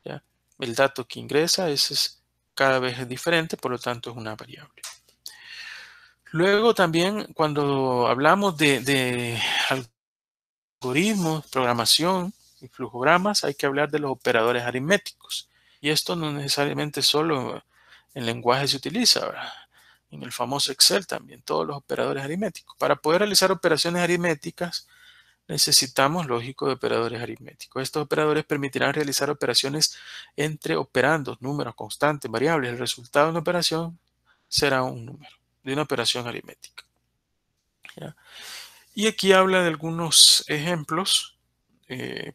¿ya? El dato que ingresa cada vez es diferente, por lo tanto es una variable. Luego también cuando hablamos de algoritmos, programación y flujogramas, hay que hablar de los operadores aritméticos. Y esto no necesariamente solo en lenguaje se utiliza, ¿verdad? En el famoso Excel también, todos los operadores aritméticos. Para poder realizar operaciones aritméticas, necesitamos lógico de operadores aritméticos. Estos operadores permitirán realizar operaciones entre operandos, números constantes, variables. El resultado de una operación será un número de una operación aritmética, ¿ya? Y aquí habla de algunos ejemplos.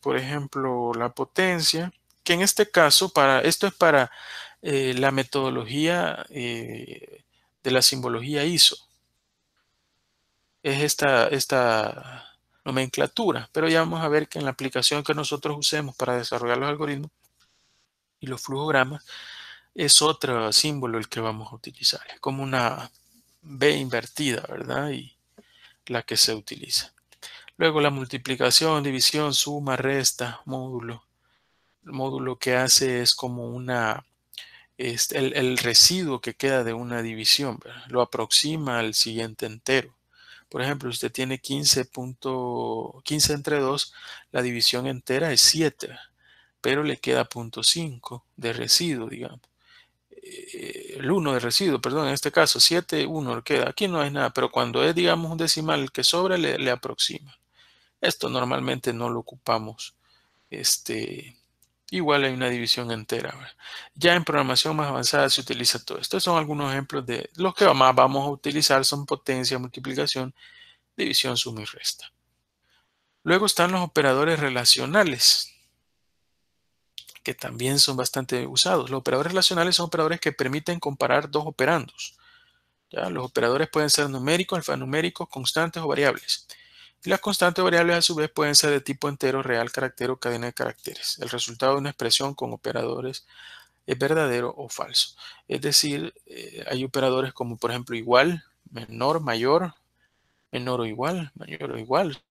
Por ejemplo, la potencia, que en este caso, esto es para la metodología de la simbología ISO. Es esta nomenclatura, pero ya vamos a ver que en la aplicación que nosotros usemos para desarrollar los algoritmos y los flujogramas, es otro símbolo el que vamos a utilizar. Es como una B invertida, ¿verdad? Y la que se utiliza. Luego la multiplicación, división, suma, resta, módulo. El módulo que hace es como el residuo que queda de una división, ¿verdad? Lo aproxima al siguiente entero. Por ejemplo, usted tiene 15 entre 2, la división entera es 7, pero le queda 0.5 de residuo, digamos. El 1 de residuo, perdón, en este caso 7, 1 le queda. Aquí no hay nada, pero cuando es, digamos, un decimal el que sobra, le aproxima. Esto normalmente no lo ocupamos igual hay una división entera, ¿verdad? Ya en programación más avanzada se utiliza todo. Estos son algunos ejemplos de los que más vamos a utilizar son potencia, multiplicación, división, suma y resta. Luego están los operadores relacionales, que también son bastante usados. Los operadores relacionales son operadores que permiten comparar dos operandos. ¿Ya? Los operadores pueden ser numéricos, alfanuméricos, constantes o variables. Y las constantes o variables a su vez pueden ser de tipo entero, real, carácter o cadena de caracteres. El resultado de una expresión con operadores es verdadero o falso. Es decir, hay operadores como por ejemplo igual, menor, mayor, menor o igual, mayor o igual.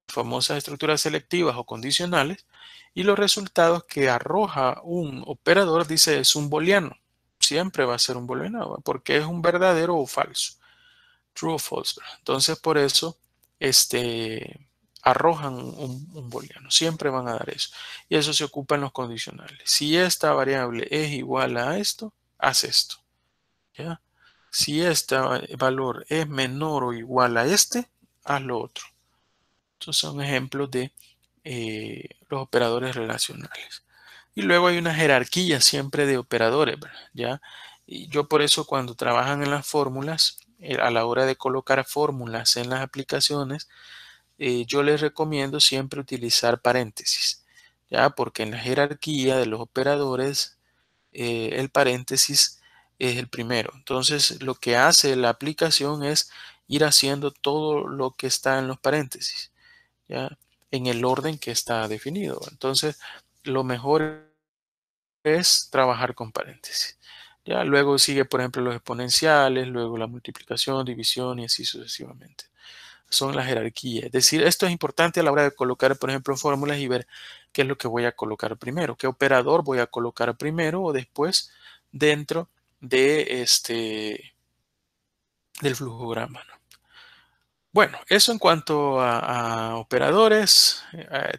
Famosas estructuras selectivas o condicionales, y los resultados que arroja un operador dice es un booleano. Siempre va a ser un booleano porque es un verdadero o falso. True o false. Entonces por eso arrojan un booleano. Siempre van a dar eso. Y eso se ocupa en los condicionales. Si esta variable es igual a esto, haz esto. ¿Ya? Si este valor es menor o igual a este, haz lo otro. Estos son ejemplos de los operadores relacionales. Y luego hay una jerarquía siempre de operadores, ¿verdad? ¿Ya? Y yo por eso cuando trabajan en las fórmulas, a la hora de colocar fórmulas en las aplicaciones, yo les recomiendo siempre utilizar paréntesis, ¿ya? Porque en la jerarquía de los operadores, el paréntesis es el primero. Entonces, lo que hace la aplicación es ir haciendo todo lo que está en los paréntesis, ¿ya? En el orden que está definido. Entonces, lo mejor es trabajar con paréntesis. Ya luego sigue, por ejemplo, los exponenciales, luego la multiplicación, división y así sucesivamente. Son la jerarquía. Es decir, esto es importante a la hora de colocar, por ejemplo, fórmulas y ver qué es lo que voy a colocar primero, qué operador voy a colocar primero o después dentro de del flujograma, ¿no? Bueno, eso en cuanto a operadores,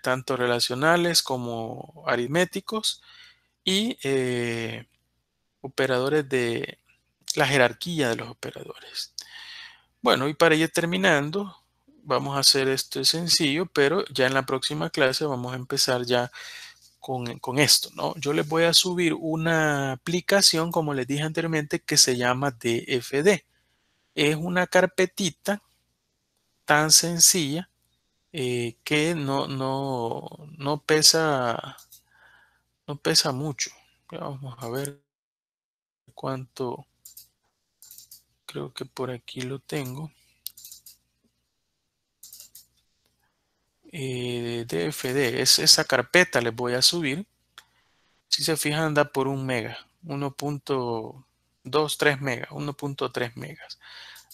tanto relacionales como aritméticos y operadores de la jerarquía de los operadores. Bueno, y para ir terminando, vamos a hacer esto sencillo, pero ya en la próxima clase vamos a empezar ya con esto, ¿no? Yo les voy a subir una aplicación, como les dije anteriormente, que se llama DFD. Es una carpetita tan sencilla que no pesa mucho. Ya vamos a ver cuánto. Creo que por aquí lo tengo. DFD, es esa carpeta les voy a subir. Si se fijan, anda por 1 mega, 1.23 megas, 1.3 megas.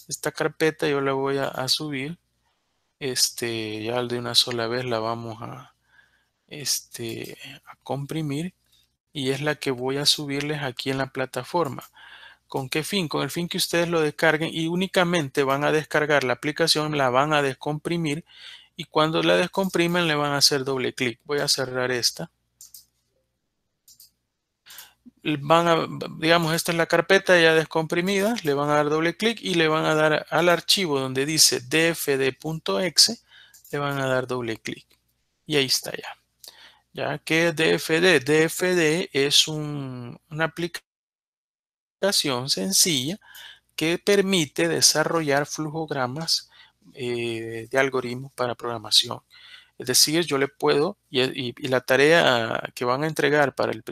Esta carpeta yo la voy a subir. Ya de una sola vez la vamos a comprimir y es la que voy a subirles aquí en la plataforma. ¿Con qué fin? Con el fin que ustedes lo descarguen y únicamente van a descargar la aplicación, la van a descomprimir y cuando la descomprimen le van a hacer doble clic. Voy a cerrar esta. Digamos, esta es la carpeta ya descomprimida, le van a dar doble clic y le van a dar al archivo donde dice dfd.exe, le van a dar doble clic y ahí está ya. ¿Ya? ¿Qué es DFD? DFD es una aplicación sencilla que permite desarrollar flujogramas de algoritmos para programación. Es decir, yo le puedo, y la tarea que van a entregar para el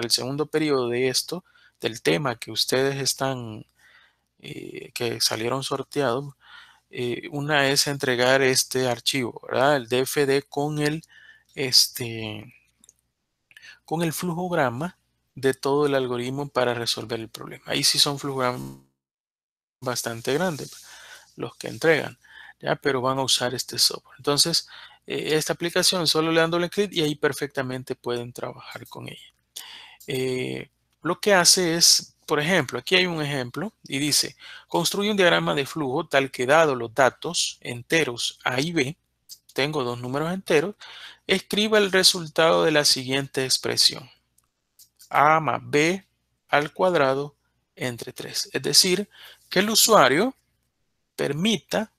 segundo periodo de esto, del tema que ustedes están, que salieron sorteados, una es entregar este archivo, ¿verdad? El DFD con el flujograma de todo el algoritmo para resolver el problema. Ahí sí son flujogramas bastante grandes los que entregan, ¿ya? Pero van a usar este software. Entonces, esta aplicación solo le dan doble clic y ahí perfectamente pueden trabajar con ella. Lo que hace es, por ejemplo, aquí hay un ejemplo y dice, construye un diagrama de flujo tal que dado los datos enteros A y B, tengo dos números enteros, escriba el resultado de la siguiente expresión. A más B al cuadrado entre 3. Es decir, que el usuario permita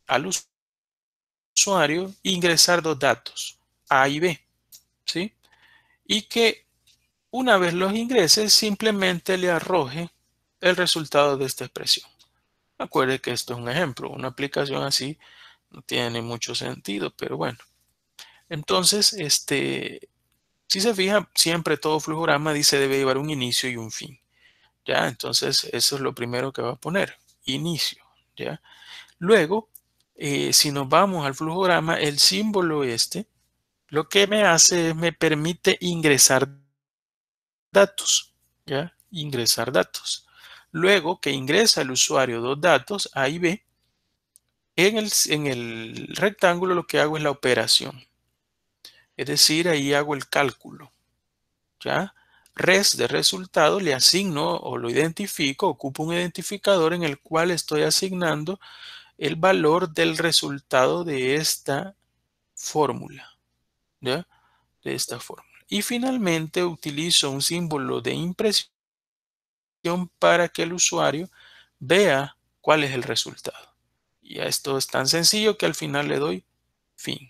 al usuario ingresar dos datos, A y B, ¿sí? Y que una vez los ingrese, simplemente le arroje el resultado de esta expresión. Acuerde que esto es un ejemplo, una aplicación así no tiene mucho sentido, pero bueno. Entonces, si se fija, siempre todo flujograma dice debe llevar un inicio y un fin. ¿Ya? Entonces, eso es lo primero que va a poner, inicio. ¿Ya? Luego, si nos vamos al flujograma, el símbolo lo que me hace es me permite ingresar datos. ¿Ya? Ingresar datos. Luego que ingresa el usuario dos datos, A y B, en el rectángulo lo que hago es la operación. Es decir, ahí hago el cálculo. ¿Ya? Res de resultado le asigno o lo identifico, ocupo un identificador en el cual estoy asignando el valor del resultado de esta fórmula. ¿Ya? De esta fórmula. Y finalmente utilizo un símbolo de impresión para que el usuario vea cuál es el resultado. Y esto es tan sencillo que al final le doy fin.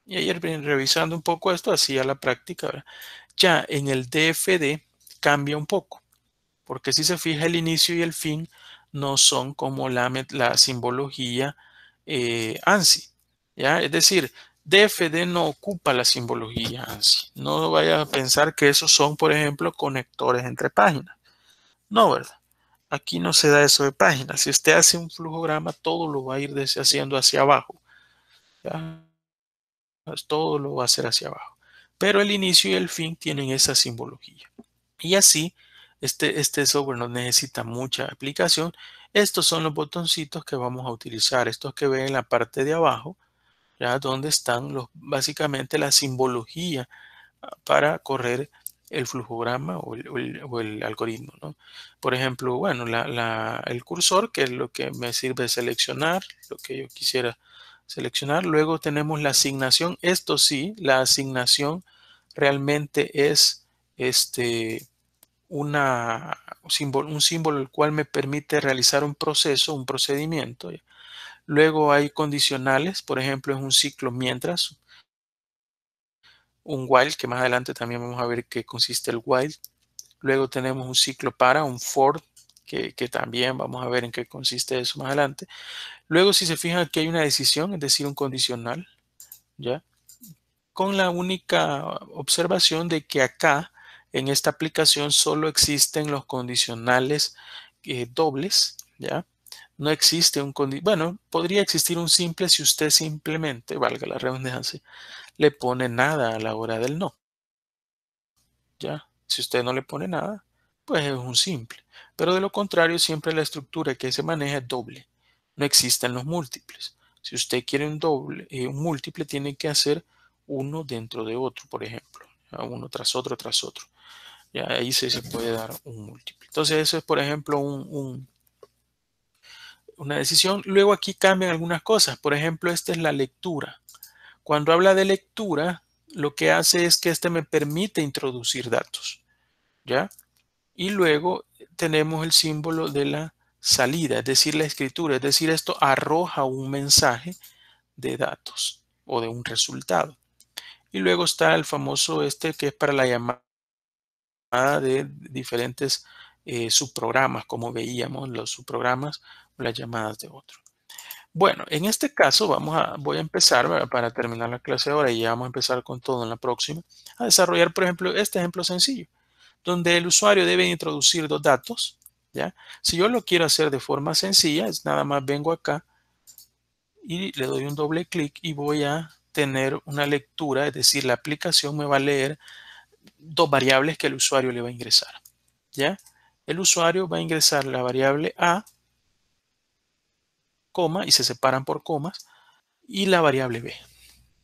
Y ayer revisando un poco esto, hacía la práctica. ¿Verdad? Ya en el DFD cambia un poco, porque si se fija el inicio y el fin no son como la simbología ANSI. ¿Ya? Es decir, DFD no ocupa la simbología ANSI. No vaya a pensar que esos son, por ejemplo, conectores entre páginas. No, ¿verdad? Aquí no se da eso de páginas. Si usted hace un flujograma, todo lo va a ir haciendo hacia abajo. ¿Ya? Todo lo va a hacer hacia abajo. Pero el inicio y el fin tienen esa simbología. Y así, este software no necesita mucha aplicación. Estos son los botoncitos que vamos a utilizar. Estos que ven en la parte de abajo, ya donde están básicamente la simbología para correr el flujograma o el algoritmo, ¿no? Por ejemplo, bueno, el cursor, que es lo que me sirve de seleccionar, lo que yo quisiera seleccionar. Luego tenemos la asignación. Esto sí, la asignación realmente es un símbolo el cual me permite realizar un proceso, un procedimiento. Luego hay condicionales, por ejemplo, es un ciclo mientras, un while, que más adelante también vamos a ver qué consiste el while. Luego tenemos un ciclo para, un for, que también vamos a ver en qué consiste eso más adelante. Luego, si se fijan, aquí hay una decisión, es decir, un condicional, ¿ya? Con la única observación de que acá, en esta aplicación, solo existen los condicionales dobles, ¿ya? No existe bueno, podría existir un simple si usted simplemente, valga la redundancia, le pone nada a la hora del no. ¿Ya? Si usted no le pone nada, pues es un simple. Pero de lo contrario, siempre la estructura que se maneja es doble. No existen los múltiples. Si usted quiere un múltiple, tiene que hacer uno dentro de otro, por ejemplo. Uno tras otro, tras otro. Ya ahí se puede dar un múltiple. Entonces, eso es, por ejemplo, una decisión. Luego aquí cambian algunas cosas. Por ejemplo, esta es la lectura. Cuando habla de lectura, lo que hace es que me permite introducir datos. ¿Ya? Y luego tenemos el símbolo de la salida, es decir, la escritura, es decir, esto arroja un mensaje de datos o de un resultado. Y luego está el famoso que es para la llamada de diferentes subprogramas, como veíamos los subprogramas o las llamadas de otros. Bueno, en este caso voy a empezar, ¿verdad? Para terminar la clase ahora y ya vamos a empezar con todo en la próxima, a desarrollar, por ejemplo, este ejemplo sencillo, donde el usuario debe introducir dos datos, ¿ya? Si yo lo quiero hacer de forma sencilla, es nada más vengo acá y le doy un doble clic y voy a tener una lectura, es decir, la aplicación me va a leer dos variables que el usuario le va a ingresar, ¿ya? El usuario va a ingresar la variable A, coma, y se separan por comas, y la variable B.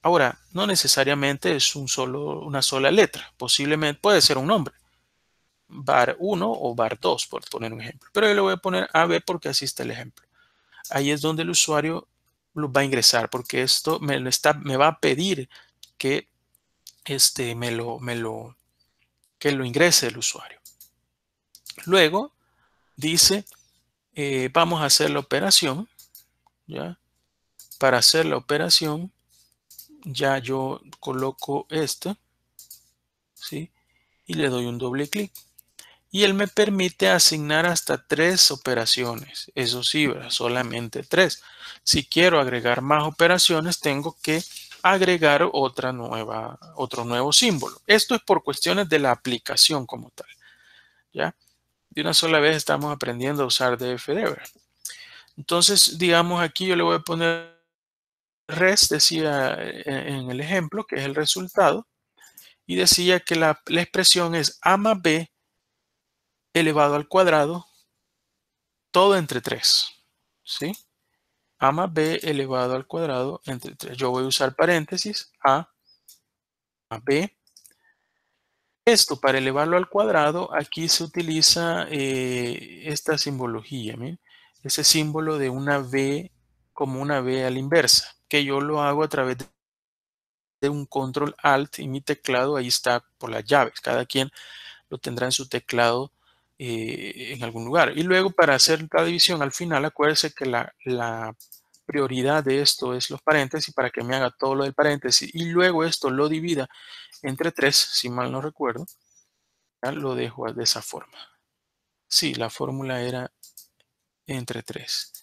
Ahora, no necesariamente es una sola letra, posiblemente puede ser un nombre, var 1 o var 2, por poner un ejemplo. Pero yo le voy a poner AB porque así está el ejemplo. Ahí es donde el usuario lo va a ingresar, porque esto me va a pedir que, que lo ingrese el usuario. Luego, dice, vamos a hacer la operación, ¿ya? Para hacer la operación, ya yo coloco esto, ¿sí? Y le doy un doble clic. Y él me permite asignar hasta 3 operaciones. Eso sí, ¿verdad? Solamente 3. Si quiero agregar más operaciones, tengo que agregar otro nuevo símbolo. Esto es por cuestiones de la aplicación como tal, ¿ya? De una sola vez estamos aprendiendo a usar DFD, ¿verdad? Entonces, digamos aquí yo le voy a poner res, decía en el ejemplo, que es el resultado, y decía que la expresión es a más b elevado al cuadrado, todo entre 3, ¿sí? A más b elevado al cuadrado entre 3. Yo voy a usar paréntesis, a más b. Esto para elevarlo al cuadrado, aquí se utiliza esta simbología, ¿sí? Ese símbolo de una b como una b a la inversa, que yo lo hago a través de un control alt y mi teclado ahí está por las llaves. Cada quien lo tendrá en su teclado en algún lugar. Y luego para hacer la división al final, acuérdense que la prioridad de esto es los paréntesis para que me haga todo lo del paréntesis y luego esto lo divida entre 3, si mal no recuerdo. Ya lo dejo de esa forma. Sí, la fórmula era entre 3.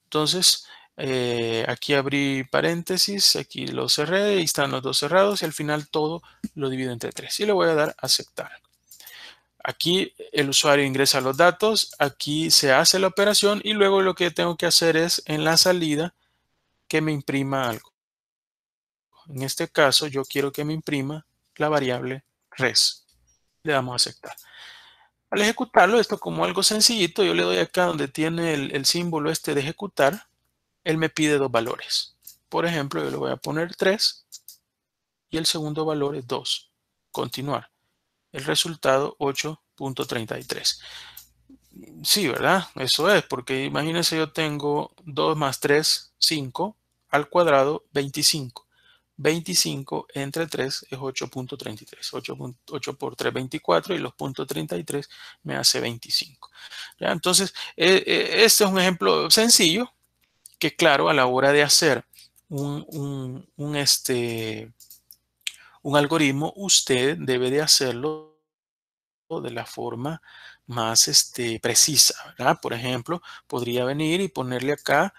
Entonces, aquí abrí paréntesis, aquí lo cerré y están los dos cerrados y al final todo lo divido entre 3 y le voy a dar a aceptar. Aquí el usuario ingresa los datos, aquí se hace la operación y luego lo que tengo que hacer es en la salida que me imprima algo. En este caso yo quiero que me imprima la variable res. Le damos a aceptar. Al ejecutarlo, esto como algo sencillito, yo le doy acá donde tiene el símbolo este de ejecutar, él me pide 2 valores. Por ejemplo, yo le voy a poner 3 y el segundo valor es 2. Continuar. El resultado 8.33. Sí, ¿verdad? Eso es, porque imagínense yo tengo 2 más 3, 5, al cuadrado 25. 25 entre 3 es 8.33. 8 por 3, 24 y los puntos 33 me hace 25. ¿Ya? Entonces, este es un ejemplo sencillo que, claro, a la hora de hacer un algoritmo, usted debe de hacerlo de la forma más precisa, ¿verdad? Por ejemplo, podría venir y ponerle acá,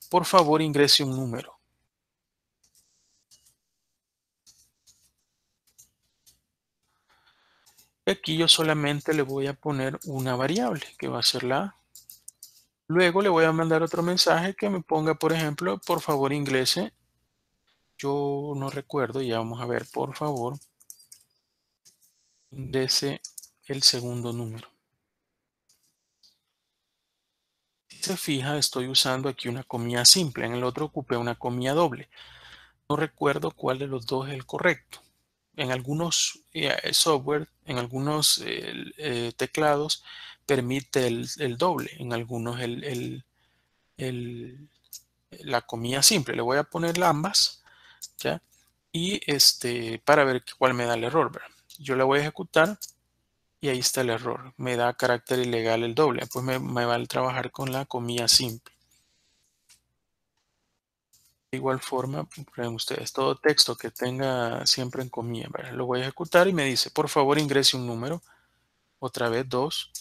por favor, ingrese un número. Aquí yo solamente le voy a poner una variable, que va a ser la A. Luego le voy a mandar otro mensaje que me ponga, por ejemplo, por favor, ingrese. Yo no recuerdo, ya vamos a ver, por favor, ingrese el segundo número. Si se fija, estoy usando aquí una comilla simple, en el otro ocupé una comilla doble. No recuerdo cuál de los dos es el correcto. En algunos software, en algunos teclados, permite el doble, en algunos la comilla simple. Le voy a poner ambas, ¿ya? Y para ver cuál me da el error, ¿verdad? Yo la voy a ejecutar y ahí está el error. Me da carácter ilegal el doble. Pues me va a trabajar con la comilla simple. De igual forma, ven ustedes, todo texto que tenga siempre en comilla, ¿verdad? Lo voy a ejecutar y me dice, por favor ingrese un número. Otra vez 2.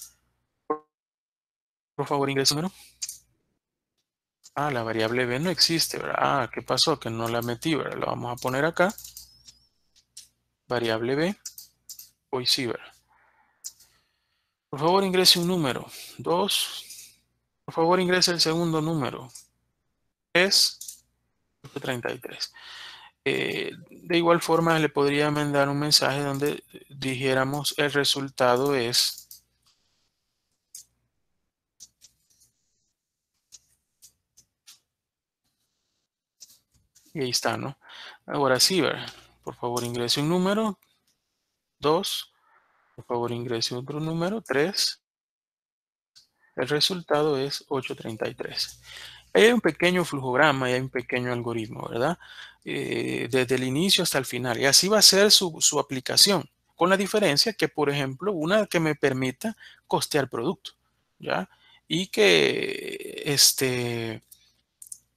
Por favor ingrese un número. Ah, la variable b no existe, ¿verdad? Ah, ¿qué pasó? Que no la metí, ¿verdad? Lo vamos a poner acá. Variable b. Hoy sí, ¿verdad? Por favor ingrese un número. 2. Por favor ingrese el segundo número. 3. 33. De igual forma le podría mandar un mensaje donde dijéramos el resultado es y ahí está, ¿no? Ahora sí, ¿verdad? Por favor ingrese un número. 2. Por favor ingrese otro número. 3. El resultado es 833. Ahí hay un pequeño flujograma y hay un pequeño algoritmo, ¿verdad? Desde el inicio hasta el final. Y así va a ser su aplicación. Con la diferencia que, por ejemplo, una que me permita costear producto. ¿ya? Y que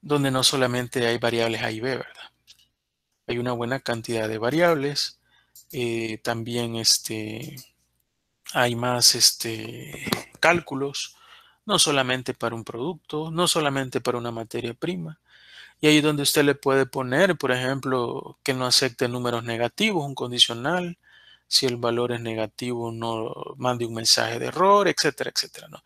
donde no solamente hay variables A y B, ¿verdad? Hay una buena cantidad de variables. También hay más cálculos, no solamente para un producto, no solamente para una materia prima. Y ahí es donde usted le puede poner, por ejemplo, que no acepte números negativos, un condicional. Si el valor es negativo, no mande un mensaje de error, etcétera, etcétera, ¿no?